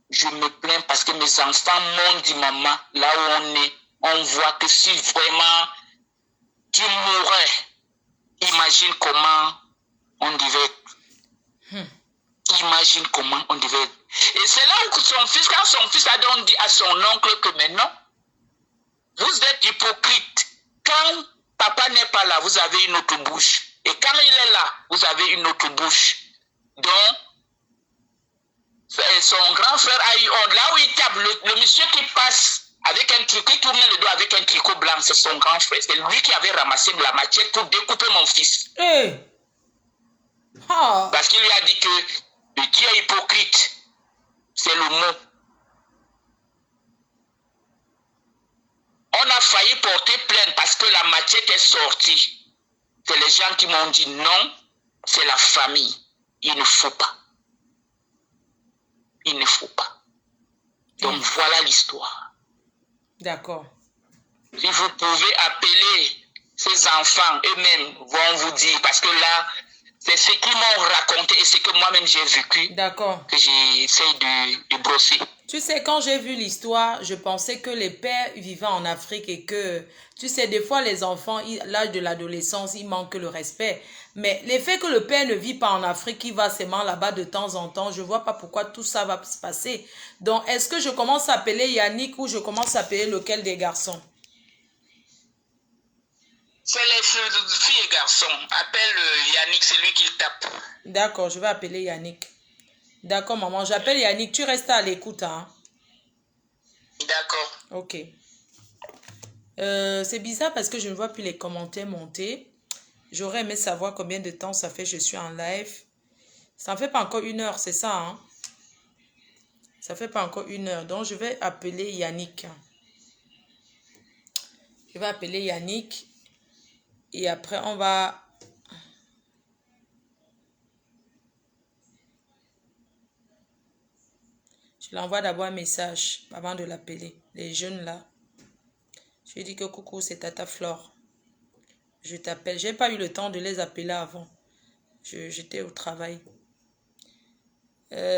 D: Je me plains parce que mes enfants m'ont dit, maman, là où on est, on voit que si vraiment tu mourrais, imagine comment on devait être. Imagine comment on devait être. Et c'est là où son fils, quand son fils a donc dit à son oncle que maintenant, vous êtes hypocrite. Quand papa n'est pas là, vous avez une autre bouche. Et quand il est là, vous avez une autre bouche. Donc, son grand frère a eu honte. Là où il tape, le monsieur qui passe avec un tricot, qui tournait le dos avec un tricot blanc, c'est son grand frère. C'est lui qui avait ramassé de la matière pour découper mon fils.
A: Hey. Oh.
D: Parce qu'il lui a dit que tu es hypocrite. C'est le mot. On a failli porter plainte parce que la matière est sortie. C'est les gens qui m'ont dit non, c'est la famille. Il ne faut pas. Il ne faut pas. Donc voilà l'histoire.
A: D'accord.
D: Si vous pouvez appeler ces enfants, eux-mêmes vont vous dire, parce que là, c'est ce qu'ils m'ont raconté et ce que moi-même j'ai vécu.
A: D'accord.
D: Que j'essaie de brosser.
A: Tu sais, quand j'ai vu l'histoire, je pensais que les pères vivaient en Afrique et que, tu sais, des fois les enfants, l'âge de l'adolescence, ils manquent le respect. Mais le fait que le père ne vit pas en Afrique, il va seulement là-bas de temps en temps, je ne vois pas pourquoi tout ça va se passer. Donc, est-ce que je commence à appeler Yannick ou je commence à appeler lequel des garçons?
D: C'est les filles et garçons. Appelle Yannick, c'est lui qui tape.
A: D'accord, je vais appeler Yannick. D'accord, maman, j'appelle Yannick. Tu restes à l'écoute, hein?
D: D'accord.
A: Ok. C'est bizarre parce que je ne vois plus les commentaires monter. J'aurais aimé savoir combien de temps ça fait que je suis en live. Ça ne fait pas encore 1 heure, c'est ça, hein? Ça ne fait pas encore 1 heure. Donc, je vais appeler Yannick. Je vais appeler Yannick. Et après, on va... Je l'envoie d'abord un message avant de l'appeler. Les jeunes là. Je lui dis que coucou, c'est Tata Flore. Je t'appelle. Je n'ai pas eu le temps de les appeler avant. J'étais au travail.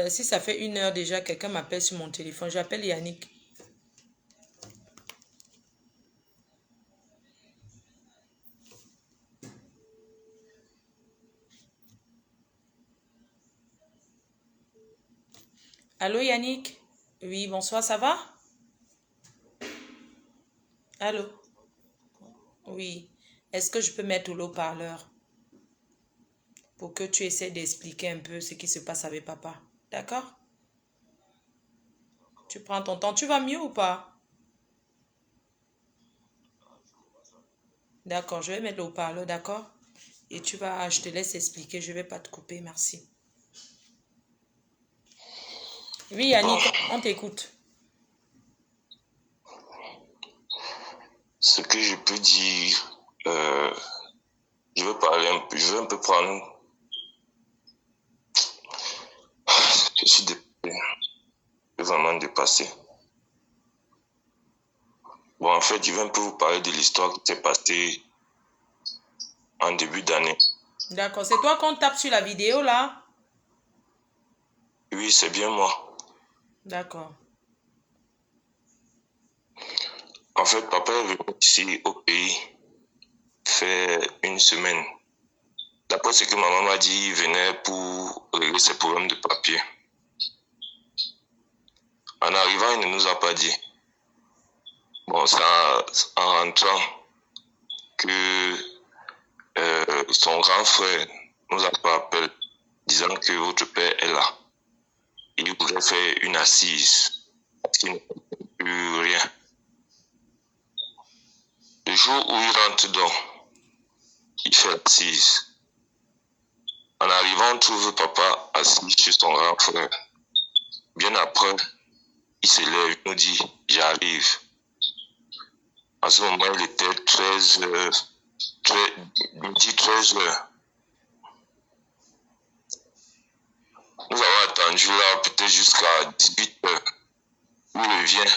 A: Si ça fait 1 heure déjà, quelqu'un m'appelle sur mon téléphone. J'appelle Yannick. Allô Yannick? Oui, bonsoir, ça va? Allô? Oui. Est-ce que je peux mettre au haut-parleur pour que tu essaies d'expliquer un peu ce qui se passe avec papa? D'accord? Tu prends ton temps. Tu vas mieux ou pas? D'accord, je vais mettre le haut-parleur, d'accord? Et je te laisse expliquer, je ne vais pas te couper, merci. Oui, Yannick, on t'écoute.
E: Ce que je peux dire, je vais un peu prendre. Je suis vraiment dépassé. Bon, en fait, je vais un peu vous parler de l'histoire qui s'est passée en début d'année.
A: D'accord, c'est toi qu'on tape sur la vidéo là?
E: Oui, c'est bien moi.
A: D'accord.
E: En fait, papa est venu ici au pays fait une semaine. D'après ce que maman m'a dit, il venait pour régler ses problèmes de papier. En arrivant, il ne nous a pas dit. Bon, c'est en rentrant que son grand frère nous a pas appelé disant que votre père est là. Il voudrait faire une assise parce qu'il ne peut plus rien. Le jour où il rentre donc, il fait l'assise. En arrivant, on trouve papa assis chez son grand frère. Bien après, il se lève, il nous dit « J'arrive ». À ce moment, il était 13h. Nous avons attendu là peut-être jusqu'à 18h. Il revient.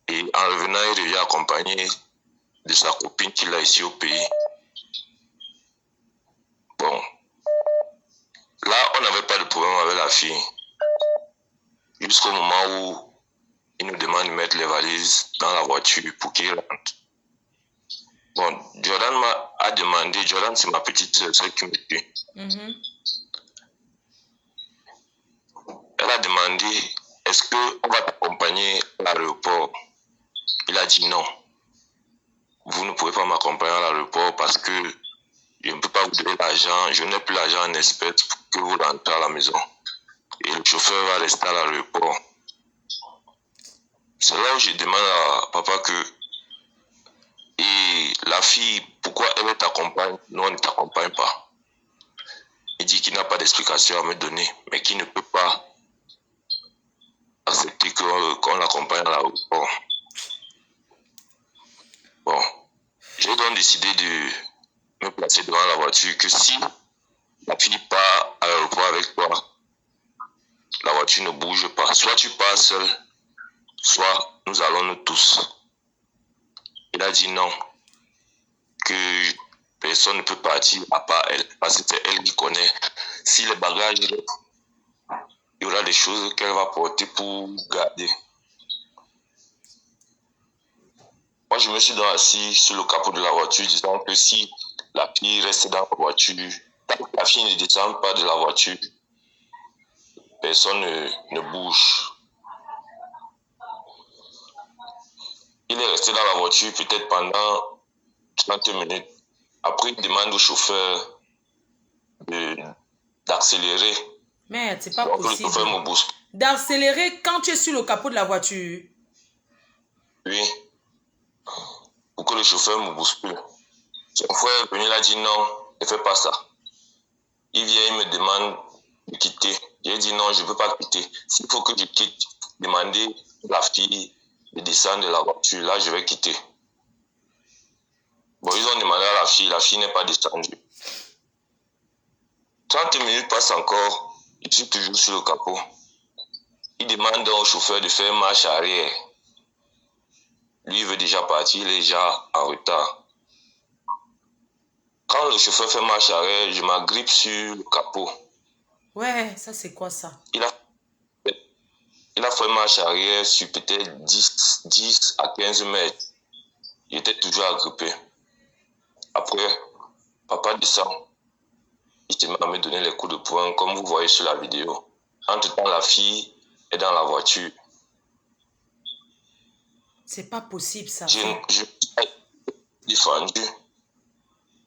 E: Et en revenant, il revient accompagné de sa copine qu'il a ici au pays. Bon. Là, on n'avait pas de problème avec la fille. Jusqu'au moment où il nous demande de mettre les valises dans la voiture pour qu'il rentre. Bon, Jordan a demandé, Jordan c'est ma petite soeur, celle qui me tue. Elle a demandé, est-ce qu'on va t'accompagner à l'aéroport? Il a dit non. Vous ne pouvez pas m'accompagner à l'aéroport parce que je ne peux pas vous donner l'argent, je n'ai plus l'argent en espèces pour que vous rentrez à la maison. Et le chauffeur va rester à l'aéroport. C'est là où je demande à papa que, et la fille, pourquoi elle t'accompagne? Nous, on ne t'accompagne pas. Il dit qu'il n'a pas d'explication à me donner, mais qu'il ne peut pas accepter qu'on l'accompagne à l'aéroport. Bon, j'ai donc décidé de me placer devant la voiture, que si la fille part à l'aéroport avec toi, la voiture ne bouge pas. Soit tu pars seul, soit nous allons nous tous. Il a dit non, que personne ne peut partir à part elle, parce que c'est elle qui connaît. Si les bagages, il y aura des choses qu'elle va porter pour garder. Moi, je me suis donc assis sur le capot de la voiture, disant que si la fille reste dans la voiture, tant que la fille ne descend pas de la voiture, personne ne bouge. Il est resté dans la voiture peut-être pendant 30 minutes. Après, il demande au chauffeur d'accélérer.
A: Merde, c'est pas
E: donc,
A: possible.
E: Le chauffeur me booste.
A: D'accélérer quand tu es sur le capot de la voiture?
E: Oui. Pour que le chauffeur me bouscule. Son frère est venu, il a dit non, ne fais pas ça. Il vient, il me demande de quitter. J'ai dit non, je ne peux pas quitter. S'il faut que je quitte, demander à la fille de descendre de la voiture, là je vais quitter. Bon, ils ont demandé à la fille n'est pas descendue. 30 minutes passent encore, je suis toujours sur le capot. Il demande au chauffeur de faire marche arrière. Lui, il veut déjà partir, il est déjà en retard. Quand le chauffeur fait marche arrière, je m'agrippe sur le capot.
A: Ouais, ça c'est quoi ça?
E: Il a fait marche arrière sur peut-être 10 à 15 mètres. Il était toujours agrippé. Après, papa descend. Il se met à me donner les coups de poing, comme vous voyez sur la vidéo. Entre-temps, la fille est dans la voiture.
A: C'est pas possible ça.
E: J'ai défendu.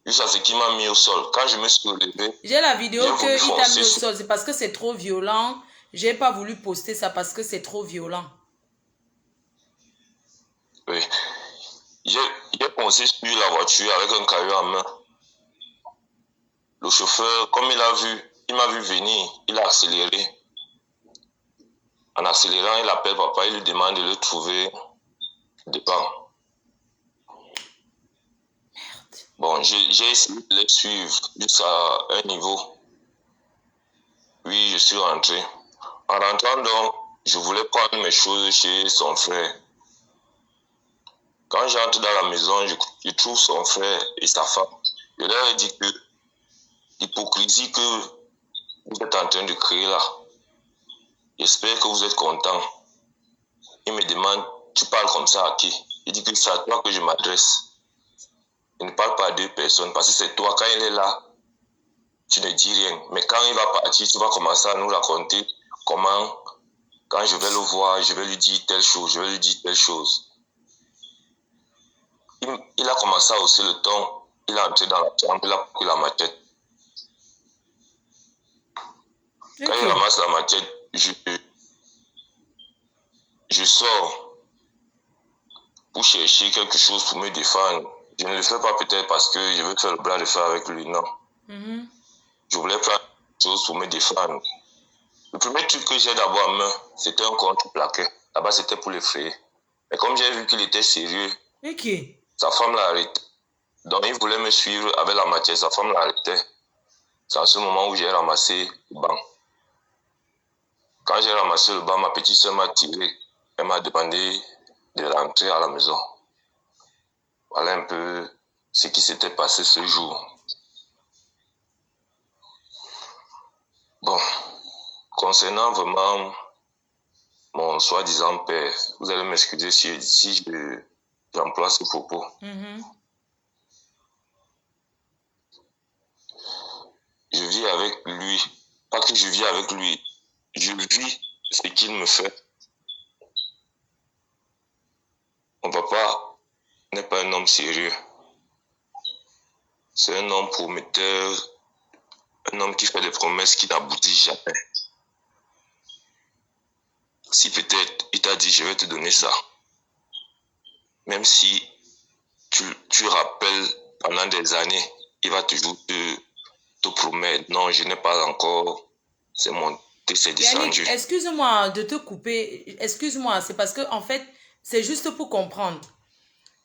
E: Juste à ce qui m'a mis au sol. Quand je me suis relevé,
A: j'ai la vidéo qu'il t'a mis au sol. C'est parce que c'est trop violent. J'ai pas voulu poster ça parce que c'est trop violent.
E: Oui. J'ai foncé sur la voiture avec un caillou en main. Le chauffeur, comme il m'a vu venir, il a accéléré. En accélérant, il appelle papa, il lui demande de le trouver devant. Bon, j'ai essayé de les suivre jusqu'à un niveau. Oui, je suis rentré. En rentrant donc, je voulais prendre mes choses chez son frère. Quand j'entre dans la maison, je trouve son frère et sa femme. Je leur ai dit que l'hypocrisie que vous êtes en train de créer là, j'espère que vous êtes contents. Il me demande, tu parles comme ça à qui? Il dit que c'est à toi que je m'adresse. Il ne parle pas à deux personnes parce que c'est toi. Quand il est là, tu ne dis rien. Mais quand il va partir, tu vas commencer à nous raconter comment, quand je vais le voir, je vais lui dire telle chose, je vais lui dire telle chose. Il a commencé à hausser le ton. Il est entré dans la chambre, il a pris la machette. Quand il ramasse la machette, je sors pour chercher quelque chose pour me défendre. Je ne le fais pas peut-être parce que je veux faire le bras de fer avec lui, non. Je voulais prendre quelque chose pour me défendre. Le premier truc que j'ai d'abord en main, c'était un compte plaqué. Là-bas, c'était pour l'effrayer. Mais comme j'ai vu qu'il était sérieux, sa femme l'a arrêté. Donc, il voulait me suivre avec la matière. Sa femme l'a arrêté. C'est à ce moment où j'ai ramassé le banc. Quand j'ai ramassé le banc, ma petite soeur m'a tiré. Elle m'a demandé de rentrer à la maison. Voilà un peu ce qui s'était passé ce jour. Bon, concernant vraiment mon soi-disant père, vous allez m'excuser si j'emploie ce propos. Je vis avec lui. Pas que je vis avec lui. Je vis ce qu'il me fait. Mon papa n'est pas un homme sérieux. C'est un homme prometteur, un homme qui fait des promesses qui n'aboutissent jamais. Si peut-être il t'a dit je vais te donner ça, même si tu rappelles pendant des années, il va toujours te promettre non, je n'ai pas encore, c'est monté, c'est descendu.
A: Yannick, excuse-moi de te couper, excuse-moi, c'est parce que en fait, c'est juste pour comprendre.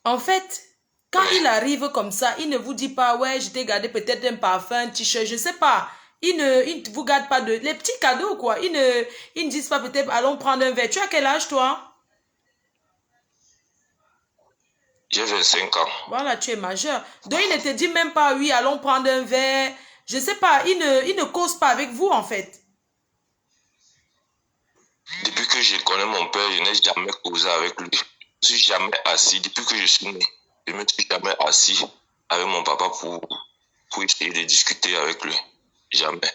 A: En fait, quand il arrive comme ça, il ne vous dit pas, ouais, je t'ai gardé peut-être un parfum, un t-shirt, je ne sais pas. Il ne vous garde pas les petits cadeaux, quoi. Ils ne disent pas peut-être, allons prendre un verre. Tu as quel âge, toi?
E: J'ai 25 ans.
A: Voilà, tu es majeur. Donc, il ne te dit même pas, oui, allons prendre un verre. Je ne sais pas, il ne cause pas avec vous, en fait.
E: Depuis que je connais mon père, je n'ai jamais causé avec lui. Je ne suis jamais assis. Depuis que je suis né, je ne me suis jamais assis avec mon papa pour essayer de discuter avec lui. Jamais.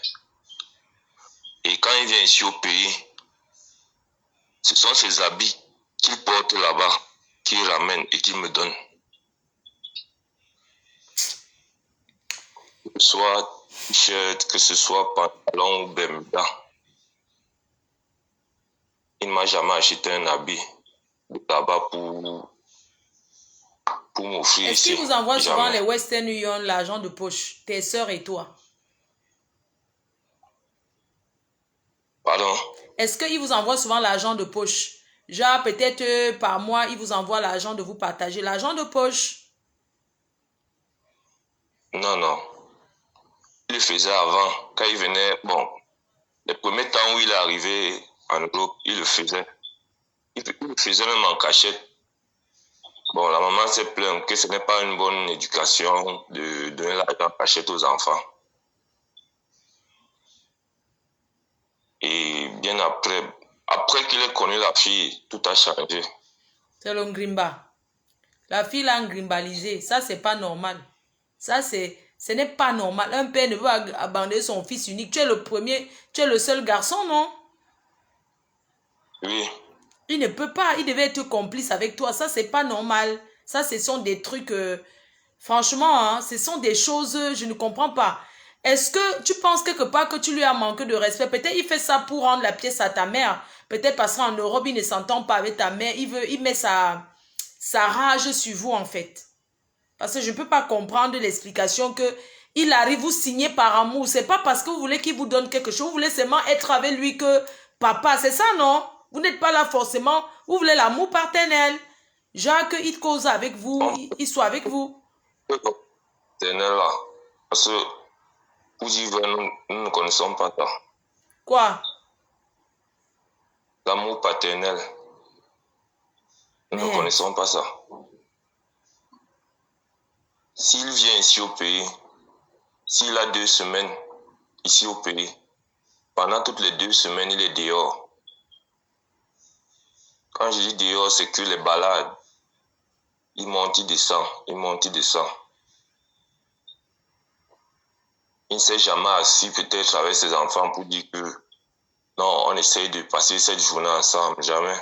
E: Et quand il vient ici au pays, ce sont ses habits qu'il porte là-bas, qu'il ramène et qu'il me donne. Que ce soit t-shirt, que ce soit pantalon ou bermuda. Il ne m'a jamais acheté un habit là-bas pour m'offrir ici.
A: Est-ce qu'il vous envoie souvent les Western Union, l'argent de poche, tes soeurs et toi?
E: Pardon?
A: Est-ce qu'il vous envoie souvent l'argent de poche? Genre, peut-être par mois, il vous envoie l'argent de vous partager. L'argent de poche?
E: Non, non. Il le faisait avant. Quand il venait, bon, les premiers temps où il est arrivé en Europe, il le faisait. Il le faisait même en cachette. Bon, la maman s'est plainte que ce n'est pas une bonne éducation de donner l'argent en cachette aux enfants. Et bien après qu'il ait connu la fille, tout a changé.
A: C'est le ngrimba. La fille l'a ngrimbalisé. Ça, c'est pas normal. Ça, ce n'est pas normal. Un père ne veut pas abandonner son fils unique. Tu es le premier, tu es le seul garçon, non?
E: Oui.
A: Il ne peut pas. Il devait être complice avec toi. Ça, c'est pas normal. Ça, ce sont des trucs... franchement, hein, ce sont des choses... Je ne comprends pas. Est-ce que tu penses quelque part que tu lui as manqué de respect? Peut-être il fait ça pour rendre la pièce à ta mère. Peut-être parce qu'en Europe, il ne s'entend pas avec ta mère. Il met sa rage sur vous, en fait. Parce que je ne peux pas comprendre l'explication que il arrive, vous signez par amour. C'est pas parce que vous voulez qu'il vous donne quelque chose. Vous voulez seulement être avec lui que papa. C'est ça, non? Vous n'êtes pas là forcément. Vous voulez l'amour paternel. Genre qu'il cause avec vous, il soit avec vous.
E: Paternel là. Parce que pour dire vrai, nous ne connaissons pas ça.
A: Quoi?
E: L'amour paternel. Nous ne connaissons pas ça. S'il vient ici au pays, s'il a 2 semaines ici au pays, pendant toutes les 2 semaines, il est dehors. Quand je dis dehors, c'est que les balades, il monte, il descend, il monte, il descend. Il ne s'est jamais assis peut-être avec ses enfants pour dire que non, on essaye de passer cette journée ensemble, jamais.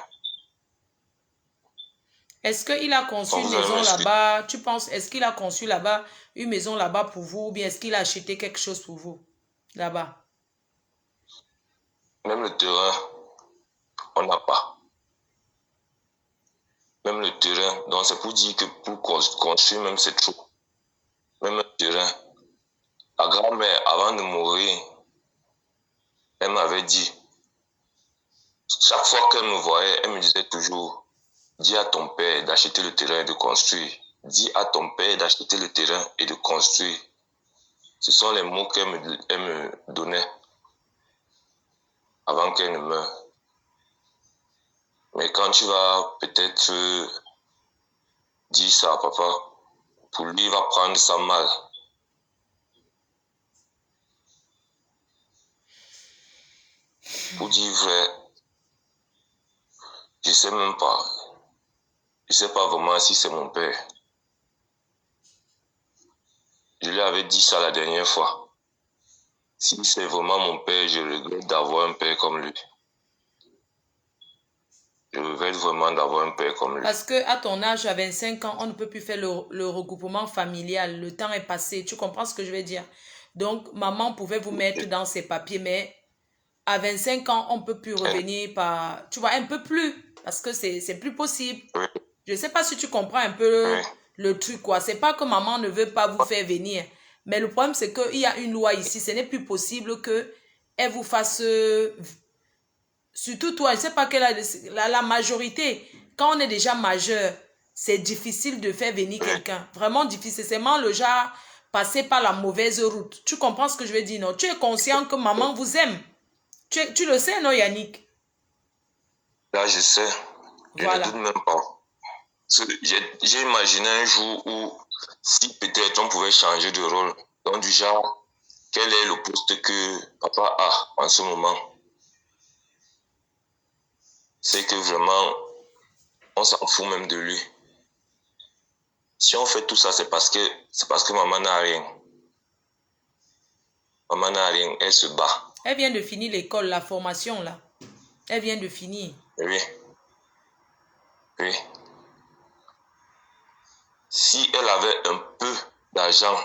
A: Est-ce qu'il a conçu une maison là-bas? Tu penses, est-ce qu'il a conçu là-bas une maison là-bas pour vous ou bien est-ce qu'il a acheté quelque chose pour vous là-bas?
E: Même le terrain, on n'a pas. Même le terrain, donc c'est pour dire que pour construire même c'est trop. Même le terrain. La grand-mère, avant de mourir, elle m'avait dit, chaque fois qu'elle me voyait, elle me disait toujours, dis à ton père d'acheter le terrain et de construire. Dis à ton père d'acheter le terrain et de construire. Ce sont les mots qu'elle me donnait avant qu'elle ne meure. Mais quand tu vas peut-être dire ça à papa, pour lui, il va prendre ça mal. Pour dire vrai, je sais même pas. Je sais pas vraiment si c'est mon père. Je lui avais dit ça la dernière fois. Si c'est vraiment mon père, je regrette d'avoir un père comme lui. Je regrette vraiment d'avoir un père comme lui.
A: Parce qu'à ton âge, à 25 ans, on ne peut plus faire le regroupement familial. Le temps est passé. Tu comprends ce que je veux dire? Donc, maman pouvait vous mettre dans ses papiers, mais à 25 ans, on ne peut plus revenir par... Tu vois, un peu plus. Parce que c'est plus possible.
E: Oui.
A: Je ne sais pas si tu comprends un peu
E: Oui.
A: le truc, quoi. C'est pas que maman ne veut pas vous faire venir. Mais le problème, c'est qu'il y a une loi ici. Ce n'est plus possible qu'elle vous fasse... Surtout toi, je ne sais pas quelle la majorité. Quand on est déjà majeur, c'est difficile de faire venir quelqu'un. Vraiment difficile. C'est vraiment le genre passer par la mauvaise route. Tu comprends ce que je veux dire, non? Tu es conscient que maman vous aime. Tu le sais, non, Yannick?
E: Là, je sais. Je
A: Voilà.
E: ne doute même pas. J'ai imaginé un jour où, si peut-être on pouvait changer de rôle, donc du genre, quel est le poste que papa a en ce moment? C'est que vraiment, on s'en fout même de lui. Si on fait tout ça, c'est parce que maman n'a rien. Maman n'a rien, elle se bat.
A: Elle vient de finir l'école, la formation, là. Elle vient de finir.
E: Oui. Oui. Si elle avait un peu d'argent,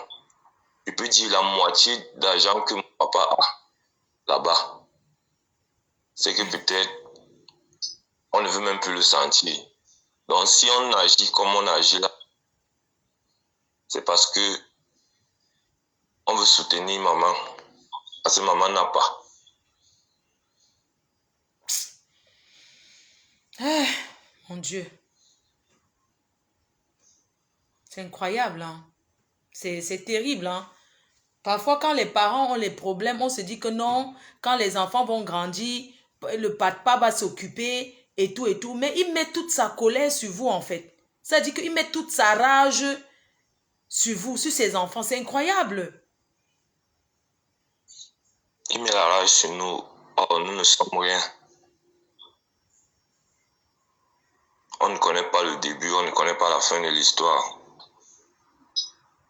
E: je peux dire la moitié d'argent que mon papa a là-bas, c'est que peut-être on ne veut même plus le sentir. Donc si on agit comme on agit là, c'est parce que on veut soutenir maman. Parce que maman n'a pas.
A: Ah, mon Dieu. C'est incroyable, hein. C'est terrible, hein. Parfois, quand les parents ont les problèmes, on se dit que non, quand les enfants vont grandir, le papa va s'occuper et tout. Mais il met toute sa colère sur vous, en fait. C'est-à-dire qu'il met toute sa rage sur vous, sur ses enfants. C'est incroyable.
E: Il met la rage sur nous. Oh, nous ne sommes rien. On ne connaît pas le début, on ne connaît pas la fin de l'histoire.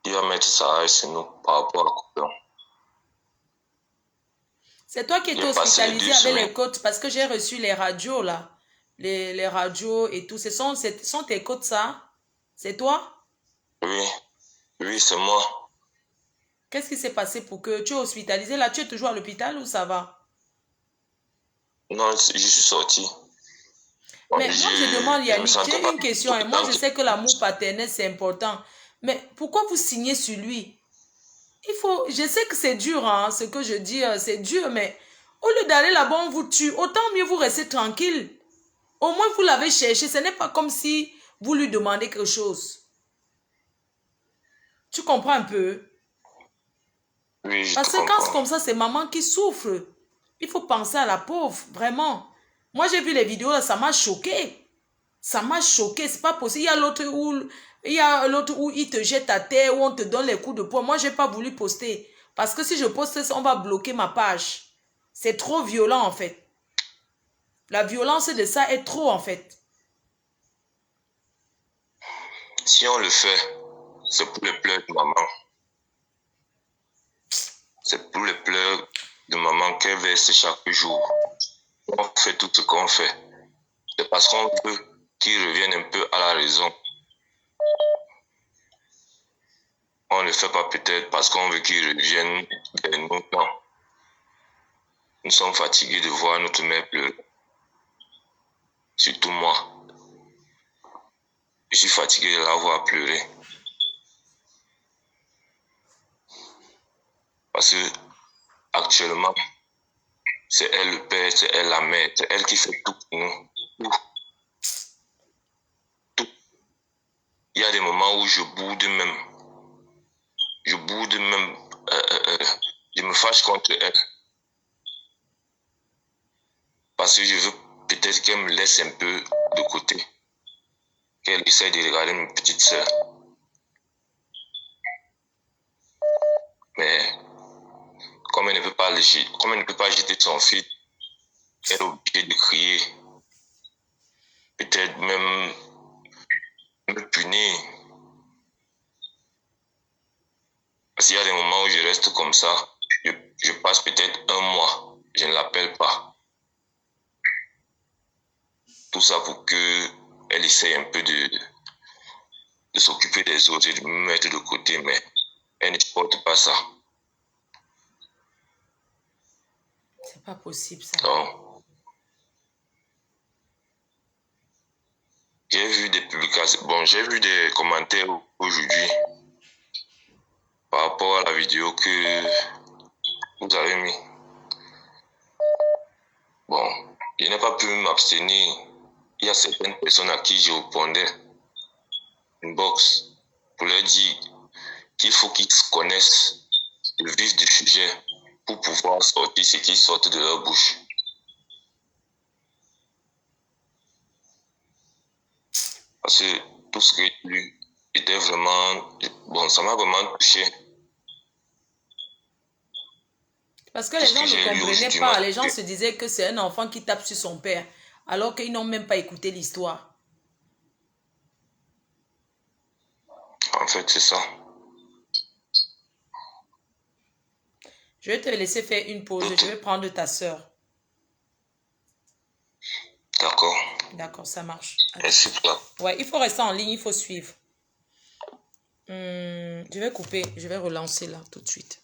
E: Il va mettre sa rage sur nous par rapport à quoi?
A: C'est toi qui étais hospitalisé avec les côtes parce que j'ai reçu les radios là. Les radios et tout. Ce sont tes côtes ça? C'est toi?
E: Oui. Oui, c'est moi.
A: Qu'est-ce qui s'est passé pour que tu es hospitalisé là? Tu es toujours à l'hôpital ou ça va?
E: Non, je suis sorti.
A: Mais moi je demande Yannick, j'ai une question et moi je sais que l'amour paternel c'est important. Mais pourquoi vous signez sur lui? Il faut, je sais que c'est dur, hein, ce que je dis, c'est dur, mais au lieu d'aller là-bas, on vous tue. Autant mieux vous rester tranquille. Au moins, vous l'avez cherché. Ce n'est pas comme si vous lui demandez quelque chose. Tu comprends un peu?
E: Oui, je
A: Parce
E: te
A: que quand c'est
E: comprends.
A: comme ça, c'est maman qui souffre. Il faut penser à la pauvre, vraiment. Moi, j'ai vu les vidéos, là, ça m'a choqué. Ça m'a choqué, c'est pas possible. Il y a l'autre où il te jette à terre, où on te donne les coups de poing. Moi, j'ai pas voulu poster. Parce que si je poste ça, on va bloquer ma page. C'est trop violent, en fait. La violence de ça est trop, en fait.
E: Si on le fait, c'est pour les pleurs de maman. C'est pour les pleurs de maman qu'elle verse chaque jour. On fait tout ce qu'on fait. C'est parce qu'on veut qu'il revienne un peu à la raison. On ne le fait pas peut-être parce qu'on veut qu'il revienne vers nous. Non. Nous sommes fatigués de voir notre mère pleurer. Surtout moi. Je suis fatigué de la voir pleurer. Parce que actuellement, c'est elle le père, c'est elle la mère, c'est elle qui fait tout pour nous. Tout. Il y a des moments où je boude même. Je boude même. Je me fâche contre elle. Parce que je veux peut-être qu'elle me laisse un peu de côté. Qu'elle essaie de regarder mes petites sœurs. Mais comme elle ne peut pas jeter son fils, elle est obligée de crier. Peut-être même me punir. Parce qu'il y a des moments où je reste comme ça. Je passe peut-être un mois. Je ne l'appelle pas. Tout ça pour qu'elle essaie un peu de s'occuper des autres et de me mettre de côté. Mais elle ne supporte pas ça.
A: C'est pas possible, ça.
E: Donc, j'ai vu des publications. Bon, j'ai vu des commentaires aujourd'hui par rapport à la vidéo que vous avez mis. Bon, je n'ai pas pu m'abstenir. Il y a certaines personnes à qui je répondais une box pour leur dire qu'il faut qu'ils connaissent le vif du sujet pour pouvoir sortir ce qui sort de leur bouche. Parce que tout ce que j'ai lu était vraiment... Bon, ça m'a vraiment touché.
A: Parce que les gens ne comprenaient pas. Les gens se disaient que c'est un enfant qui tape sur son père. Alors qu'ils n'ont même pas écouté l'histoire.
E: En fait, c'est ça.
A: Je vais te laisser faire une pause. Je vais prendre ta soeur.
E: D'accord.
A: D'accord, ça marche.
E: Merci pour ça.
A: Ouais, il faut rester en ligne, il faut suivre. Je vais couper. Je vais relancer là tout de suite.